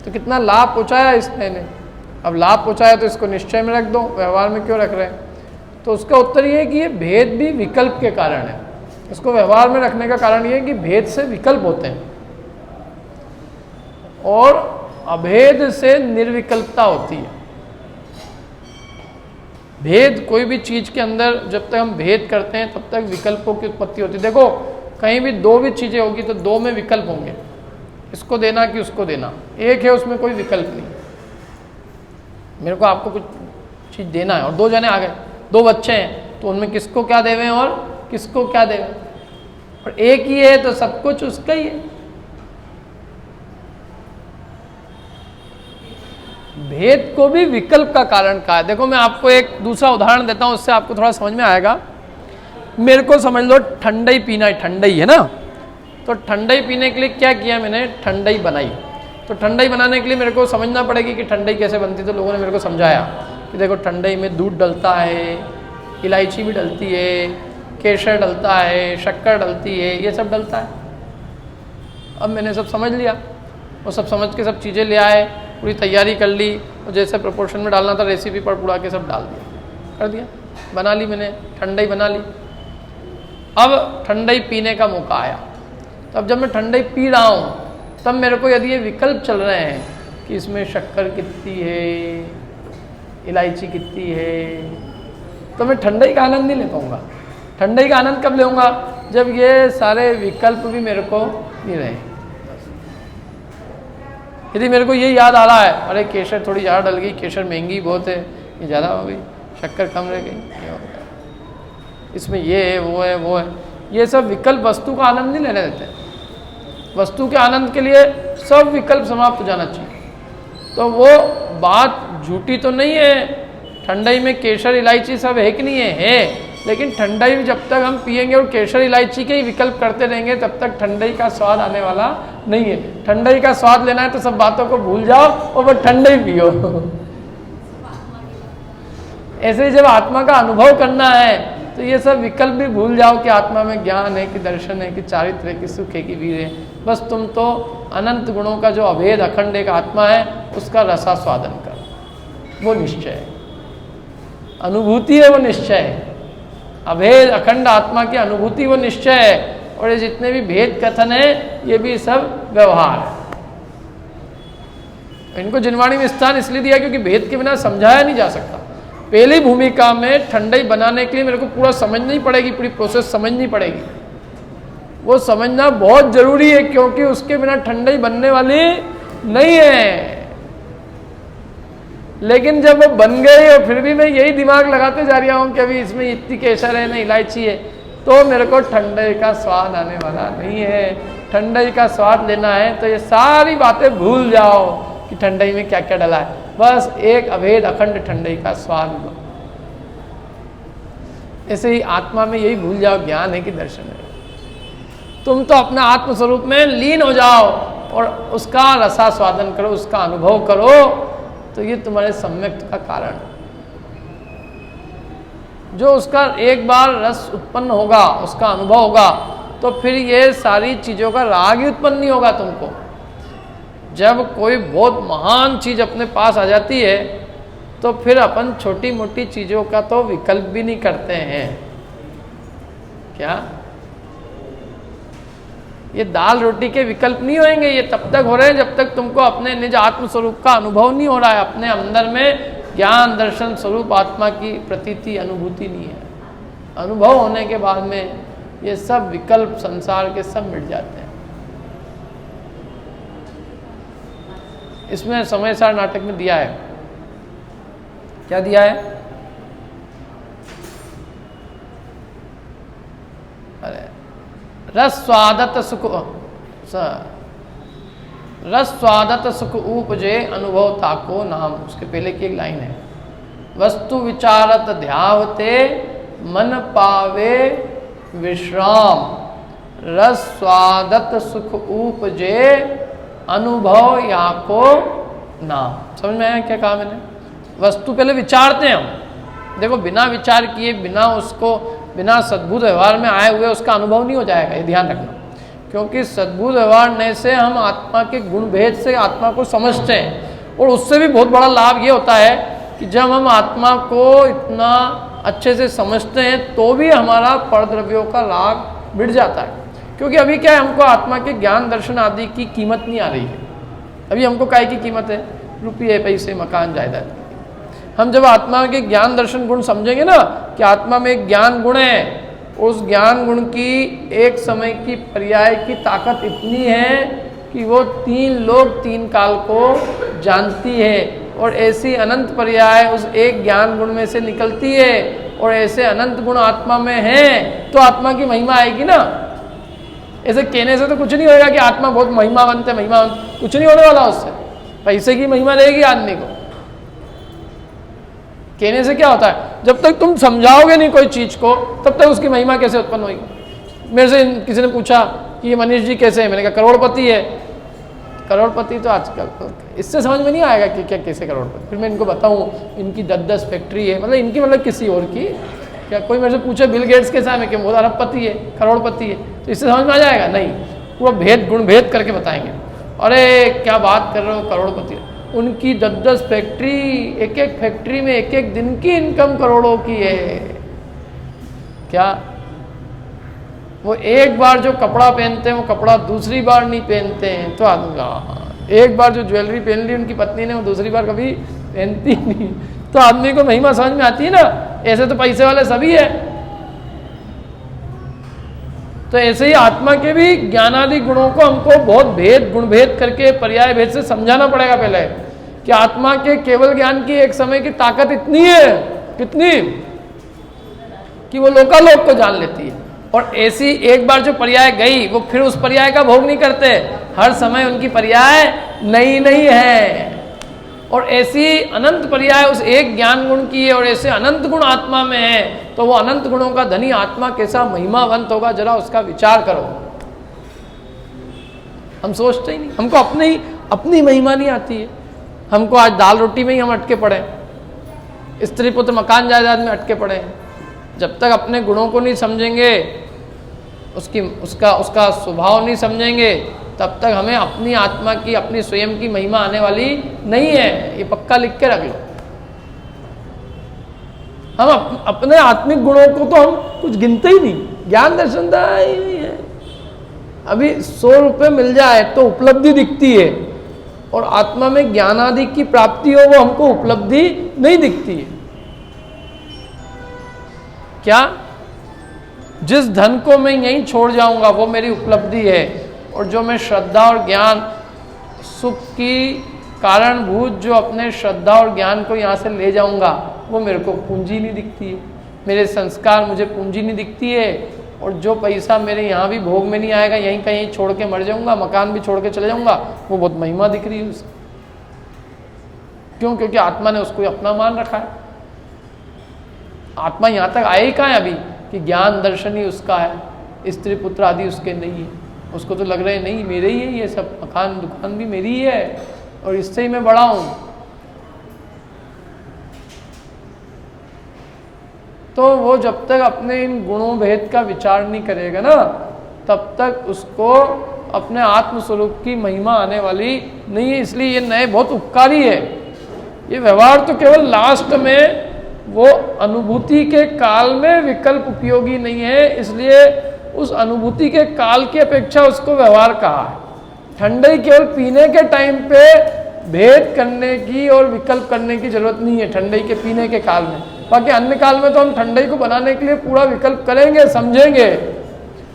तो कितना लाभ पहुँचाया इसने ने। अब लाभ पहुँचाया तो इसको निश्चय में रख दो, व्यवहार में क्यों रख रहे हैं? तो उसका उत्तर ये है कि ये भेद भी विकल्प के कारण है। इसको व्यवहार में रखने का कारण ये है कि भेद से विकल्प होते हैं और अभेद से निर्विकल्पता होती है। भेद कोई भी चीज के अंदर जब तक हम भेद करते हैं तब तक विकल्पों की उत्पत्ति होती है। देखो कहीं भी दो भी चीजें होगी तो दो में विकल्प होंगे, इसको देना कि उसको देना। एक है उसमें कोई विकल्प नहीं, मेरे को आपको कुछ चीज देना है और दो जने आ गए, दो बच्चे हैं, तो उनमें किसको क्या देवें और किसको क्या देवें? और एक ही है तो सब कुछ उसका ही है। भेद को भी विकल्प का कारण कहा है। देखो मैं आपको एक दूसरा उदाहरण देता हूं, उससे आपको थोड़ा समझ में आएगा। मेरे को समझ लो ठंडाई पीना है, ठंडाई है ना, तो ठंडाई पीने के लिए क्या किया मैंने? ठंडाई बनाई। तो ठंडाई बनाने के लिए मेरे को समझना पड़ेगी कि ठंडाई कैसे बनती। तो लोगों ने मेरे को समझाया कि देखो ठंडाई में दूध डलता है, इलायची भी डलती है, केसर डलता है, शक्कर डलती है, ये सब डलता है। अब मैंने सब समझ लिया, वो सब समझ के सब चीज़ें ले आए, पूरी तैयारी कर ली, और जैसे प्रोपोर्शन में डालना था रेसिपी पढ़ पुढ़ा के सब डाल दिया, कर दिया, बना ली मैंने, ठंडाई बना ली। अब ठंडाई पीने का मौका आया, तो अब जब मैं ठंडाई पी रहा हूँ तब मेरे को यदि ये विकल्प चल रहे हैं कि इसमें शक्कर कितनी है, इलायची कितनी है, तो मैं ठंडाई का आनंद नहीं ले पाऊँगा। ठंडाई का आनंद कब लेऊँगा? जब ये सारे विकल्प भी मेरे को नहीं रहे। यदि मेरे को ये याद आ रहा है, अरे केसर थोड़ी ज़्यादा डल गई, केसर महंगी बहुत है, ये ज़्यादा हो गई, शक्कर कम रह गई, ये हो गया, इसमें ये है, वो है, वो है, ये सब विकल्प वस्तु का आनंद नहीं लेने देते। वस्तु के आनंद के लिए सब विकल्प समाप्त हो जाना चाहिए। तो वो बात झूठी तो नहीं है, ठंडाई में केसर इलायची सब है कि नहीं है, लेकिन ठंडाई में जब तक हम पिएंगे और केसर इलायची के ही विकल्प करते रहेंगे तब तक ठंडाई का स्वाद आने वाला नहीं है। ठंडाई का स्वाद लेना है तो सब बातों को भूल जाओ और वो ठंडाई पियो। ऐसे ही जब आत्मा का अनुभव करना है तो ये सब विकल्प भी भूल जाओ कि आत्मा में ज्ञान है, कि दर्शन है, कि चारित्र है, कि सुख है, कि वीर है। बस तुम तो अनंत गुणों का जो अभेद अखंड एक आत्मा है उसका रसास्वादन करो, वो निश्चय है। अनुभूति है वो निश्चय है, अभेद अखंड आत्मा की अनुभूति वो निश्चय है। और ये जितने भी भेद कथन है ये भी सब व्यवहार है। इनको जिनवाणी में स्थान इसलिए दिया क्योंकि भेद के बिना समझाया नहीं जा सकता। पहली भूमिका में ठंडाई बनाने के लिए मेरे को पूरा समझनी पड़ेगी, पूरी प्रोसेस समझनी पड़ेगी। वो समझना बहुत जरूरी है क्योंकि उसके बिना ठंडाई बनने वाली नहीं है। लेकिन जब वो बन गई और फिर भी मैं यही दिमाग लगाते जा रहा हूँ कि अभी इसमें इतनी केसर है, ना इलायची है, तो मेरे को ठंडाई का स्वाद आने वाला नहीं है। ठंडाई का स्वाद लेना है तो ये सारी बातें भूल जाओ कि ठंडाई में क्या क्या डला है। बस एक अभेद अखंड ठंडाई का स्वाद लो। ऐसे ही आत्मा में यही भूल जाओ, ज्ञान है कि दर्शन है। तुम तो अपने आत्म स्वरूप में लीन हो जाओ और उसका रसास्वादन करो, उसका अनुभव करो, तो ये तुम्हारे सम्यक का कारण है। जो उसका एक बार रस उत्पन्न होगा, उसका अनुभव होगा, तो फिर ये सारी चीज़ों का राग ही उत्पन्न नहीं होगा तुमको। जब कोई बहुत महान चीज़ अपने पास आ जाती है तो फिर अपन छोटी मोटी चीज़ों का तो विकल्प भी नहीं करते हैं। क्या ये दाल रोटी के विकल्प नहीं होंगे? ये तब तक हो रहे हैं जब तक तुमको अपने निज आत्म स्वरूप का अनुभव नहीं हो रहा है, अपने अंदर में ज्ञान दर्शन स्वरूप आत्मा की प्रतीति अनुभूति नहीं है। अनुभव होने के बाद में ये सब विकल्प संसार के सब मिट जाते हैं। इसमें समय सार नाटक में दिया है, क्या दिया है? अरे रस स्वादत सुख, रस स्वादत सुख उपजे अनुभव ताको नाम। उसके पहले की एक लाइन है, वस्तु विचारत ध्यावते मन पावे विश्राम, रस स्वादत सुख उपजे अनुभव याको नाम। समझ में आया क्या कहा मैंने? वस्तु पहले विचारते हैं हम। देखो बिना विचार किए, बिना सद्भुत व्यवहार में आए हुए उसका अनुभव नहीं हो जाएगा, ये ध्यान रखना। क्योंकि सद्भुत व्यवहार ने से हम आत्मा के गुण भेद से आत्मा को समझते हैं। और उससे भी बहुत बड़ा लाभ ये होता है कि जब हम आत्मा को इतना अच्छे से समझते हैं तो भी हमारा परद्रव्यों का राग मिट जाता है। क्योंकि अभी क्या है, हमको आत्मा के ज्ञान दर्शन आदि की कीमत नहीं आ रही है। अभी हमको काय की कीमत है? रुपये, पैसे, मकान, जायदाद। हम जब आत्मा के ज्ञान दर्शन गुण समझेंगे ना कि आत्मा में एक ज्ञान गुण है, उस ज्ञान गुण की एक समय की पर्याय की ताकत इतनी है कि वो 3 लोक 3 काल को जानती है। और ऐसी अनंत पर्याय उस एक ज्ञान गुण में से निकलती है और ऐसे अनंत गुण आत्मा में हैं तो आत्मा की महिमा आएगी ना। ऐसे कहने से तो कुछ नहीं होगा कि आत्मा बहुत महिमावंत है, महिमावंत कुछ नहीं होने वाला उससे। पैसे की महिमा रहेगी आदमी को। कहने से क्या होता है? जब तक तुम समझाओगे नहीं कोई चीज को तब तक उसकी महिमा कैसे उत्पन्न होगी? मेरे से किसी ने पूछा कि ये मनीष जी कैसे है, मैंने कहा करोड़पति है। करोड़पति तो आजकल इससे समझ में नहीं आएगा कि क्या कैसे करोड़पति। फिर मैं इनको बताऊं इनकी 10-10 फैक्ट्री है, मतलब इनकी मतलब किसी और की। क्या कोई मेरे से पूछे बिल गेट्स कैसा है, मैं क्या बहुत अरबपति है, करोड़पति है, तो इससे समझ में आ जाएगा? नहीं, पूरा भेद गुण भेद करके बताएंगे। अरे क्या बात कर रहे हो, करोड़पति। उनकी 10-10 फैक्ट्री, एक फैक्ट्री में एक दिन की इनकम करोड़ों की है। क्या वो एक बार जो कपड़ा पहनते हैं वो कपड़ा दूसरी बार नहीं पहनते हैं? तो आदमी एक बार जो ज्वेलरी पहन ली उनकी पत्नी ने, वो दूसरी बार कभी पहनती नहीं। तो आदमी को महिमा समझ में आती है ना। ऐसे तो पैसे वाले सभी है, तो ऐसे ही आत्मा के भी ज्ञानादि गुणों को हमको बहुत भेद, गुण भेद करके पर्याय भेद से समझाना पड़ेगा पहले, कि आत्मा के केवल ज्ञान की एक समय की ताकत इतनी है, कितनी, कि वो लोकालोक को जान लेती है। और ऐसी एक बार जो पर्याय गई, वो फिर उस पर्याय का भोग नहीं करते, हर समय उनकी पर्याय नई नई है। और ऐसी अनंत पर्याय उस एक ज्ञान गुण की है, और ऐसे अनंत गुण आत्मा में है, तो वो अनंत गुणों का धनी आत्मा कैसा महिमावंत होगा, जरा उसका विचार करो। हम सोचते ही नहीं, हमको अपनी महिमा नहीं आती है। हमको आज दाल रोटी में ही हम अटके पड़े, स्त्री पुत्र मकान जायदाद में अटके पड़े हैं। जब तक अपने गुणों को नहीं समझेंगे, उसका स्वभाव नहीं समझेंगे, तब तक हमें अपनी आत्मा की, अपनी स्वयं की महिमा आने वाली नहीं है। ये पक्का लिख के रख लो। हम अपने आत्मिक गुणों को तो हम कुछ गिनते ही नहीं। ज्ञान दर्शन ही नहीं है। अभी 100 रुपये मिल जाए तो उपलब्धि दिखती है, और आत्मा में ज्ञान आदि की प्राप्ति हो, वो हमको उपलब्धि नहीं दिखती है। क्या? जिस धन को मैं यहीं छोड़ जाऊंगा वो मेरी उपलब्धि है, और जो मैं श्रद्धा और ज्ञान, सुख की कारणभूत जो अपने श्रद्धा और ज्ञान को यहाँ से ले जाऊंगा, वो मेरे को पूंजी नहीं दिखती है। मेरे संस्कार मुझे पूंजी नहीं दिखती है। और जो पैसा मेरे यहाँ भी भोग में नहीं आएगा, यहीं कहीं छोड़ के मर जाऊंगा, मकान भी छोड़ के चले जाऊंगा, वो बहुत महिमा दिख रही है उसकी। क्यों? क्योंकि आत्मा ने उसको अपना मान रखा है। आत्मा यहाँ तक आए ही कहाँ है अभी, कि ज्ञान दर्शन ही उसका है, स्त्री पुत्र आदि उसके नहीं है। उसको तो लग रहा है नहीं मेरे ही है, ये सब मकान दुकान भी मेरी ही है, और इससे ही मैं बड़ा हूं। तो वो जब तक अपने इन गुणों भेद का विचार नहीं करेगा ना, तब तक उसको अपने आत्म स्वरूप की महिमा आने वाली नहीं है। इसलिए ये नए बहुत उपकारी है। ये व्यवहार तो केवल लास्ट में, वो अनुभूति के काल में विकल्प उपयोगी नहीं है, इसलिए उस अनुभूति के काल की अपेक्षा उसको व्यवहार कहा है। ठंडई केवल पीने के टाइम पे भेद करने की और विकल्प करने की जरूरत नहीं है, ठंडई के पीने के काल में। बाकी अन्य काल में तो हम ठंडई को बनाने के लिए पूरा विकल्प करेंगे, समझेंगे,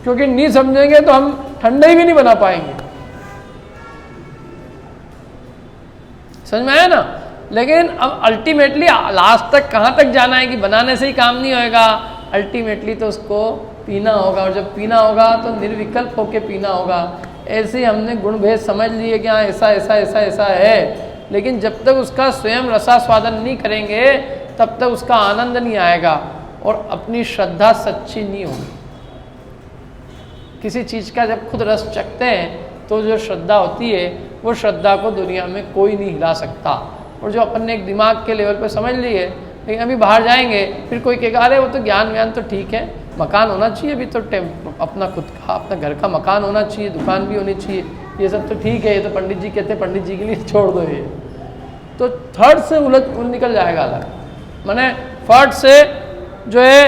क्योंकि नहीं समझेंगे तो हम ठंडई भी नहीं बना पाएंगे। समझ में आया ना? लेकिन अब अल्टीमेटली लास्ट तक कहाँ तक जाना है, कि बनाने से ही काम नहीं होएगा, अल्टीमेटली तो उसको पीना होगा, और जब पीना होगा तो निर्विकल्प होके पीना होगा। ऐसे ही हमने गुण भेद समझ लिए कि हाँ ऐसा ऐसा ऐसा ऐसा है, लेकिन जब तक उसका स्वयं रसास्वादन नहीं करेंगे तब तक उसका आनंद नहीं आएगा, और अपनी श्रद्धा सच्ची नहीं होगी। किसी चीज़ का जब खुद रस चखते हैं तो जो श्रद्धा होती है, वो श्रद्धा को दुनिया में कोई नहीं हिला सकता। और जो अपन ने एक दिमाग के लेवल पर समझ ली है, लेकिन अभी बाहर जाएंगे फिर कोई कहेगा अरे वो तो ज्ञान व्यान तो ठीक है, मकान होना चाहिए, अभी तो अपना खुद का, अपना घर का मकान होना चाहिए, दुकान भी होनी चाहिए, ये सब तो ठीक है, ये तो पंडित जी कहते हैं, पंडित जी के लिए छोड़ दो ये। तो थर्ड से उलझ निकल जाएगा अलग। माने फर्स्ट से जो है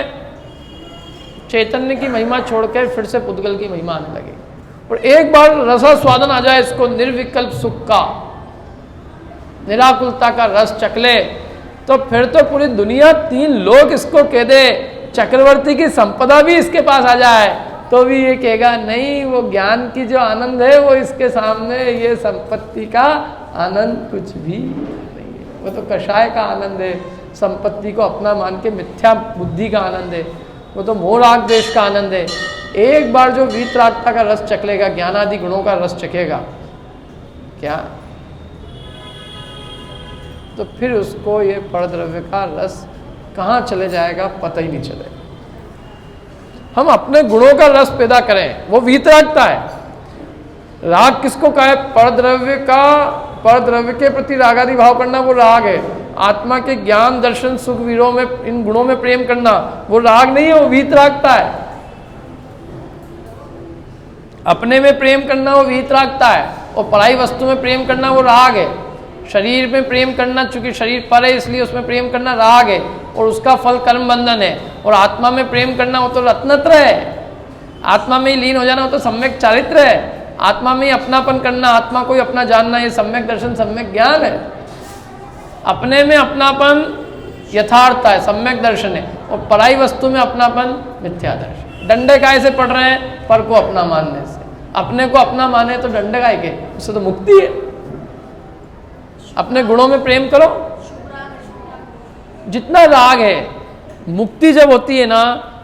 चैतन्य की महिमा छोड़कर फिर से पुद्गल की महिमा आने लगे। और एक बार रसा स्वादन आ जाए इसको, निर्विकल्प सुख का, निराकुलता का रस चकले, तो फिर तो पूरी दुनिया 3 लोग इसको कह दे, चक्रवर्ती की संपदा भी इसके पास आ जाए, तो भी ये कहेगा नहीं, वो ज्ञान की जो आनंद है वो इसके सामने ये संपत्ति का आनंद कुछ भी नहीं है। वो तो कषाय का आनंद है, संपत्ति को अपना मान के मिथ्या बुद्धि का आनंद है, वो तो मोह राग द्वेष का आनंद है। एक बार जो वीतरागता का रस चखलेगा, ज्ञानादि गुणों का रस चखेगा क्या, तो फिर उसको ये परद्रव्य का रस कहाँ चले जाएगा पता ही नहीं चलेगा। हम अपने गुणों का रस पैदा करें, वो वीतरागता है। राग किसको कहा है? परद्रव्य का, परद्रव्य के प्रति रागादि भाव करना वो राग है। आत्मा के ज्ञान दर्शन सुख वीरों में, इन गुणों में प्रेम करना वो राग नहीं है, वो वीतरागता है। अपने में प्रेम करना वो वीतरागता है, और पराई वस्तु में प्रेम करना वो राग है। शरीर में प्रेम करना, चूंकि शरीर पर है इसलिए उसमें प्रेम करना राग है, और उसका फल कर्म बंधन है। और आत्मा में प्रेम करना वो तो रत्नत्र है, आत्मा में ही लीन हो जाना वो तो सम्यक चारित्र है। आत्मा में ही अपनापन करना, आत्मा को ही अपना जानना, ये सम्यक दर्शन सम्यक ज्ञान है। अपने में अपनापन यथार्थ है, सम्यक दर्शन है, और पराई वस्तु में अपनापन मिथ्या दर्शन। डंडे काय से पड़ रहे हैं? पर को अपना मानने से। अपने को अपना माने तो डंडे काय के, उससे तो मुक्ति है। अपने गुणों में प्रेम करो, जितना राग है, मुक्ति जब होती है ना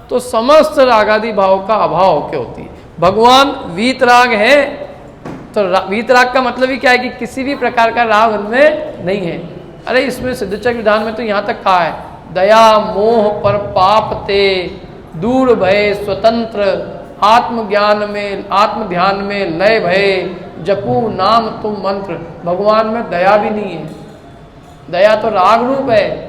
तो समस्त रागादि भाव का अभाव होके होती है। भगवान वीतराग है, तो वीतराग का मतलब ही क्या है कि किसी भी प्रकार का राग उनमें नहीं है। अरे इसमें सिद्धचक्र विधान में तो यहाँ तक कहा है, दया मोह पर पाप ते दूर भय स्वतंत्र, आत्मज्ञान में आत्म ध्यान में लय भय, जपू नाम तुम मंत्र। भगवान में दया भी नहीं है, दया तो राग रूप है,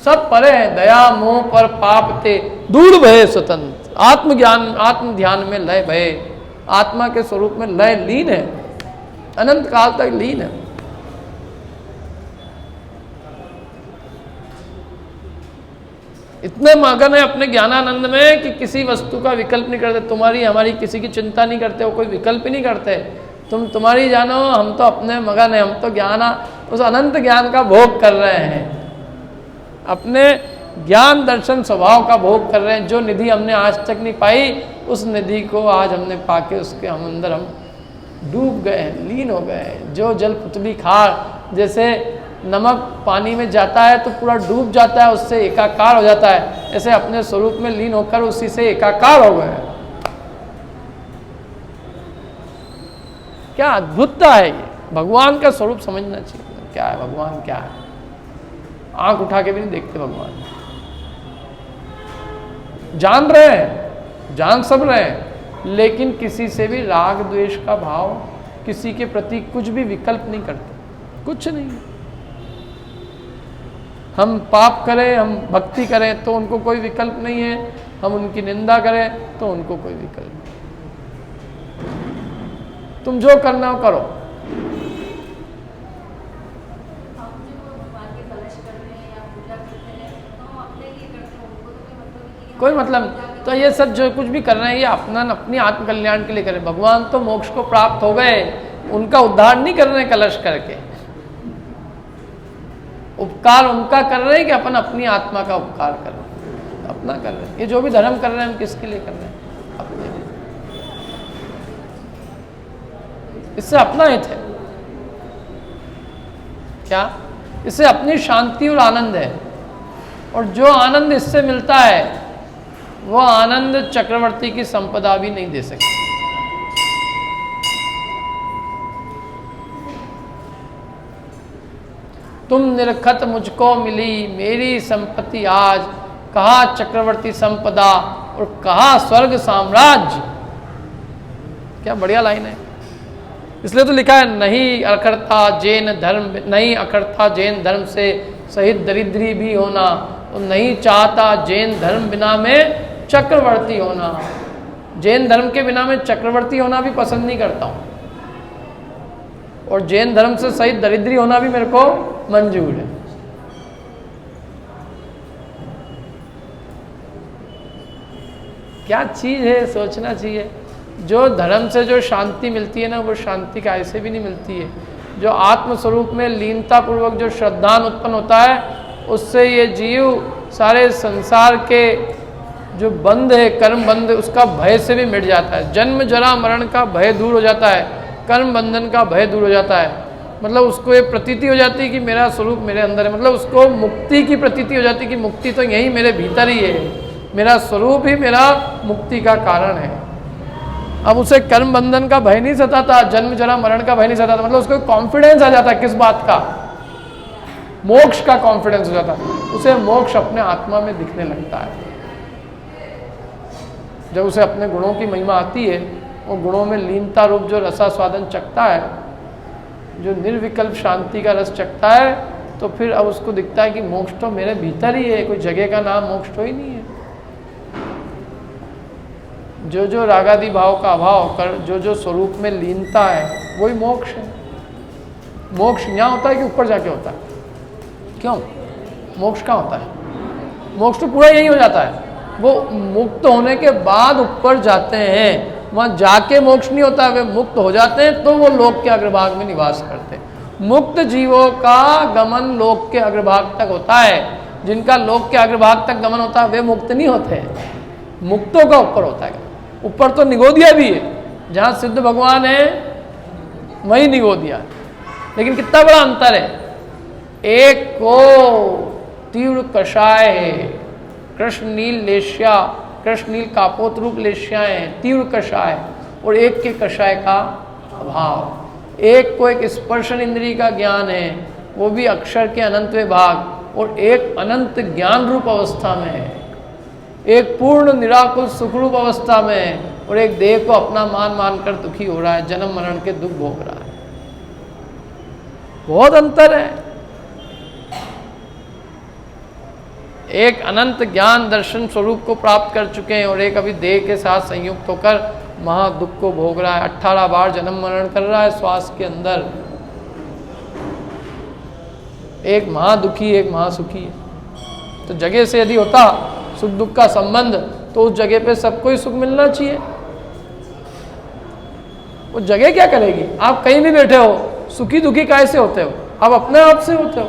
सब परे है। दया मोह पर पाप ते दूर भय स्वतंत्र, आत्मज्ञान आत्म ध्यान में लय भय, आत्मा के स्वरूप में लय लीन है, अनंत काल तक लीन है। इतने मगन है अपने ज्ञानानंद में कि किसी वस्तु का विकल्प नहीं करते। तुम्हारी हमारी किसी की चिंता नहीं करते, वो कोई विकल्प ही नहीं करते। तुम तुम्हारी जानो, हम तो अपने मगन है, हम तो ज्ञान उस अनंत ज्ञान का भोग कर रहे हैं, अपने ज्ञान दर्शन स्वभाव का भोग कर रहे हैं। जो निधि हमने आज तक नहीं पाई, उस निधि को आज हमने पाके उसके हम अंदर हम डूब गए हैं, लीन हो गए हैं। जो जल पुतली खार, जैसे नमक पानी में जाता है तो पूरा डूब जाता है, उससे एकाकार हो जाता है, ऐसे अपने स्वरूप में लीन होकर उसी से एकाकार हो गए। क्या अद्भुतता है ये! भगवान का स्वरूप समझना चाहिए। क्या है भगवान, क्या है? आंख उठा के भी नहीं देखते भगवान। जान रहे हैं, जान सब रहे हैं, लेकिन किसी से भी राग द्वेष का भाव, किसी के प्रति कुछ भी विकल्प नहीं करते, कुछ नहीं। हम पाप करें, हम भक्ति करें तो उनको कोई विकल्प नहीं है, हम उनकी निंदा करें तो उनको कोई विकल्प नहीं। तुम जो करना हो करो। कोई मतलब नहीं। तो ये सब जो कुछ भी कर रहे हैं, ये अपनी आत्म कल्याण के लिए करें। भगवान तो मोक्ष को प्राप्त हो गए, उनका उद्धार नहीं कर रहे हैं कलश करके। उपकार उनका कर रहे हैं कि अपन अपनी आत्मा का उपकार कर रहे हैं, अपना कर रहे हैं। ये जो भी धर्म कर रहे हैं, हम किसके लिए कर रहे हैं? अपने लिए। इससे अपना हित है क्या? इससे अपनी शांति और आनंद है, और जो आनंद इससे मिलता है वो आनंद चक्रवर्ती की संपदा भी नहीं दे सकती। तुम निरखत मुझको मिली मेरी संपत्ति आज, कहा चक्रवर्ती संपदा और कहा स्वर्ग साम्राज्य। क्या बढ़िया लाइन है। इसलिए तो लिखा है, नहीं अखरता जैन धर्म, नहीं अखरता जैन धर्म से सहित दरिद्री भी होना, और नहीं चाहता जैन धर्म बिना में चक्रवर्ती होना। जैन धर्म के बिना में चक्रवर्ती होना भी पसंद नहीं करता हूं, और जैन धर्म से सहित दरिद्री होना भी मेरे को मंजूर है। क्या चीज है, सोचना चाहिए। जो धर्म से जो शांति मिलती है ना, वो शांति का ऐसे भी नहीं मिलती है। जो आत्मस्वरूप में लीनता पूर्वक जो श्रद्धान उत्पन्न होता है, उससे ये जीव सारे संसार के जो बंध है, कर्म बंध, उसका भय से भी मिट जाता है। जन्म जरा मरण का भय दूर हो जाता है, कर्म बंधन का भय दूर हो जाता है। मतलब उसको ये प्रतीति हो जाती है कि मेरा स्वरूप मेरे अंदर है। मतलब उसको मुक्ति की प्रतीति हो जाती है कि मुक्ति तो यही मेरे भीतर ही है, मेरा स्वरूप ही मेरा मुक्ति का कारण है। अब उसे कर्म बंधन का भय नहीं सताता, जन्म जरा मरण का भय नहीं सताता। मतलब उसको कॉन्फिडेंस आ जाता है, किस बात का? मोक्ष का कॉन्फिडेंस हो जाता है। उसे मोक्ष अपने आत्मा में दिखने लगता है। जब उसे अपने गुणों की महिमा आती है, वो गुणों में लीनता रूप जो रसास्वादन चखता है, जो निर्विकल्प शांति का रस चखता है, तो फिर अब उसको दिखता है कि मोक्ष तो मेरे भीतर ही है, कोई जगह का नाम मोक्ष तो ही नहीं है। जो जो रागादि भाव का अभाव कर, जो जो स्वरूप में लीनता है, वही मोक्ष है। मोक्ष यहाँ होता है कि ऊपर जाके होता है? क्यों? मोक्ष कहाँ होता है? मोक्ष तो पूरा यही हो जाता है। वो मुक्त होने के बाद ऊपर जाते हैं, वहाँ जाके मोक्ष नहीं होता, वे मुक्त हो जाते हैं तो वो लोक के अग्रभाग में निवास करते हैं। मुक्त जीवों का गमन लोक के अग्रभाग तक होता है, जिनका लोक के अग्रभाग तक गमन होता है वे मुक्त नहीं होते हैं, मुक्तों का ऊपर होता है। ऊपर तो निगोदिया भी है, जहाँ सिद्ध भगवान है वही निगोदिया, लेकिन कितना बड़ा अंतर है। एक को तीव्र कषाय है, कृष्ण नील लेश्या, कृष्ण नील कापोत रूप लेश्याएं हैं, तीव्र कषाय, और एक के कषाय का अभाव। एक को एक स्पर्शन इंद्रिय का ज्ञान है, वो भी अक्षर के अनंतवें भाग, और एक अनंत ज्ञान रूप अवस्था में है, एक पूर्ण निराकुल सुखरूप अवस्था में है, और एक देह को अपना मान मान कर दुखी हो रहा है, जन्म मरण के दुख भोग रहा है। बहुत अंतर है। एक अनंत ज्ञान दर्शन स्वरूप को प्राप्त कर चुके हैं, और एक अभी देह के साथ संयुक्त होकर महा दुख को भोग रहा है, 18 बार जन्म मरण कर रहा है श्वास के अंदर। एक महादुखी, एक महासुखी है। तो जगह से यदि होता सुख दुख का संबंध, तो उस जगह पे सबको ही सुख मिलना चाहिए। वो जगह क्या करेगी? आप कहीं भी बैठे हो, सुखी दुखी कैसे होते हो? आप अपने आप से होते हो।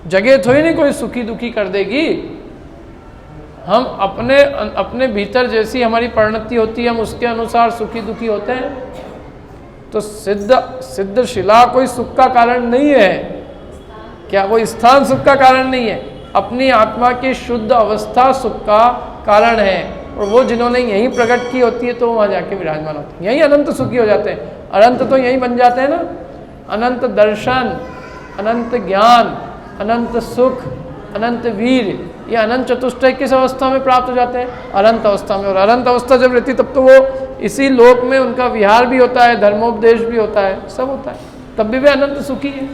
जगह थोड़ी नहीं कोई सुखी दुखी कर देगी। हम अपने भीतर जैसी हमारी परिणति होती है, हम उसके अनुसार सुखी दुखी होते हैं। तो सिद्ध शिला कोई सुख का कारण नहीं है। क्या वो स्थान सुख का कारण नहीं है? अपनी आत्मा की शुद्ध अवस्था सुख का कारण है, और वो जिन्होंने यहीं प्रकट की होती है तो वहाँ जाके विराजमान होते हैं, यहीं अनंत सुखी हो जाते हैं। अनंत तो यहीं बन जाते हैं ना। अनंत दर्शन, अनंत ज्ञान, अनंत सुख, अनंत वीर, ये अनंत चतुष्टय किस अवस्था में प्राप्त हो जाते हैं? अनंत अवस्था में। और अनंत अवस्था जब रहती तब तो वो इसी लोक में उनका विहार भी होता है, धर्मोपदेश भी होता है, सब होता है, तब भी वे अनंत सुखी है।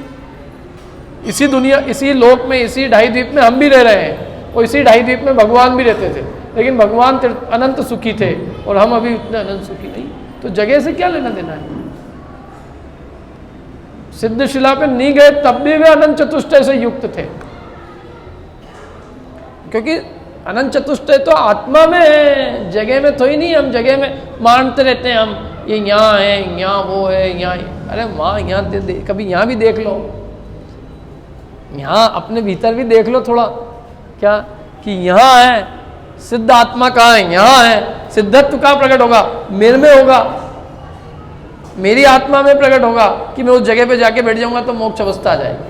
इसी दुनिया, इसी लोक में, इसी ढाई द्वीप में हम भी रह रहे हैं, और इसी ढाई द्वीप में भगवान भी रहते थे, लेकिन भगवान अनंत सुखी थे और हम अभी उतने अनंत सुखी नहीं। तो जगह से क्या लेना देना है? सिद्ध शिला पे नहीं गए तब भी वे अनंत चतुष्टय से युक्त थे, क्योंकि अनंत चतुष्टय तो आत्मा में है, जगह में तो ही नहीं। हम जगह में मानते रहते हैं, हम ये यहाँ है, यहाँ वो है, यहाँ, अरे वहाँ यहाँ कभी यहाँ भी देख लो, यहाँ अपने भीतर भी देख लो थोड़ा, क्या कि यहाँ है सिद्ध आत्मा, कहाँ है? यहाँ है। सिद्धत्व कहाँ प्रकट होगा? मेरे में होगा, मेरी आत्मा में प्रकट होगा कि मैं उस जगह पे जाके बैठ जाऊंगा तो मोक्ष अवस्था आ जाएगी।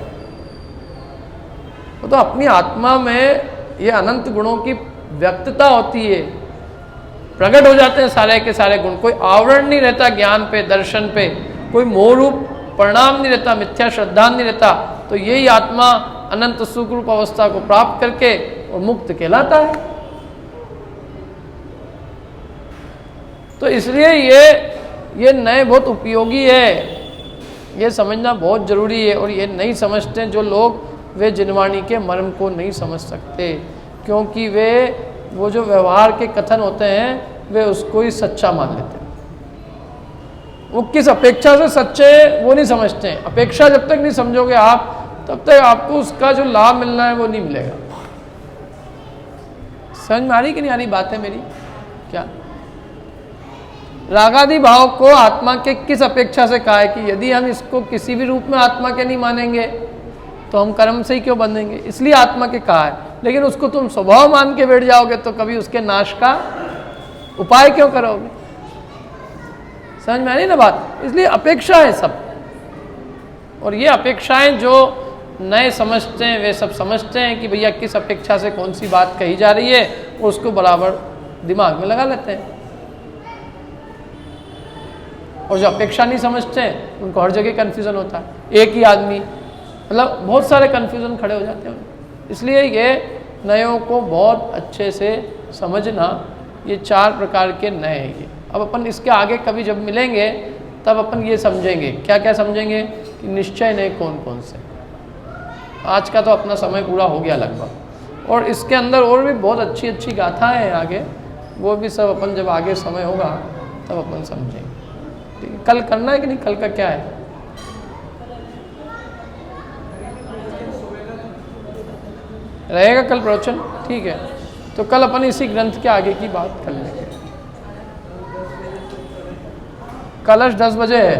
वो तो अपनी आत्मा में ये अनंत गुणों की व्यक्तता होती है, प्रकट हो जाते हैं सारे के सारे गुण। कोई आवरण नहीं रहता ज्ञान पे, दर्शन पे, कोई मोह रूप परिणाम नहीं रहता, मिथ्या श्रद्धा नहीं रहता। तो यही आत्मा अनंत सुख रूप अवस्था को प्राप्त करके और मुक्त कहलाता है। तो इसलिए ये नए बहुत उपयोगी है, ये समझना बहुत जरूरी है। और ये नहीं समझते जो लोग, वे जिनवाणी के मर्म को नहीं समझ सकते, क्योंकि वे वो जो व्यवहार के कथन होते हैं वे उसको ही सच्चा मान लेते हैं। वो किस अपेक्षा से सच्चे वो नहीं समझते हैं। अपेक्षा जब तक नहीं समझोगे आप, तब तक आपको उसका जो लाभ मिलना है वो नहीं मिलेगा। समझ में आ रही कि नहीं आ रही बात है मेरी? क्या रागादि भाव को आत्मा के किस अपेक्षा से कहा है कि यदि हम इसको किसी भी रूप में आत्मा के नहीं मानेंगे तो हम कर्म से ही क्यों बंधेंगे? इसलिए आत्मा के कहा है। लेकिन उसको तुम स्वभाव मान के बैठ जाओगे तो कभी उसके नाश का उपाय क्यों करोगे? समझ में आ रही ना बात? इसलिए अपेक्षा है सब, और ये अपेक्षाएं जो नए समझते हैं वे सब समझते हैं कि भैया किस अपेक्षा से कौन सी बात कही जा रही है, उसको बराबर दिमाग में लगा लेते हैं। और जो अपेक्षा नहीं समझते हैं उनको हर जगह कन्फ्यूज़न होता है। एक ही आदमी, मतलब बहुत सारे कन्फ्यूज़न खड़े हो जाते हैं। इसलिए ये नयों को बहुत अच्छे से समझना, ये 4 प्रकार के नए हैं ये। अब अपन इसके आगे कभी जब मिलेंगे तब अपन ये समझेंगे, क्या क्या समझेंगे कि निश्चय नए कौन कौन से। आज का तो अपना समय पूरा हो गया लगभग, और इसके अंदर और भी बहुत अच्छी अच्छी गाथाएँ हैं आगे, वो भी सब अपन जब आगे समय होगा तब अपन समझेंगे। ठीक है, कल करना है कि नहीं? कल का क्या है? रहेगा कल प्रवचन? ठीक है, तो तो कल अपन इसी ग्रंथ के आगे की बात कर लेंगे। कलश 10 बजे है।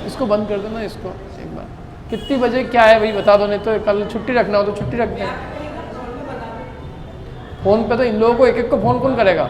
इसको बंद कर देना, इसको एक बार। कितनी बजे क्या है भाई बता दो, नहीं तो कल छुट्टी रखना हो तो छुट्टी रखते हैं। फोन पे तो इन लोगों को एक एक को फोन कौन करेगा।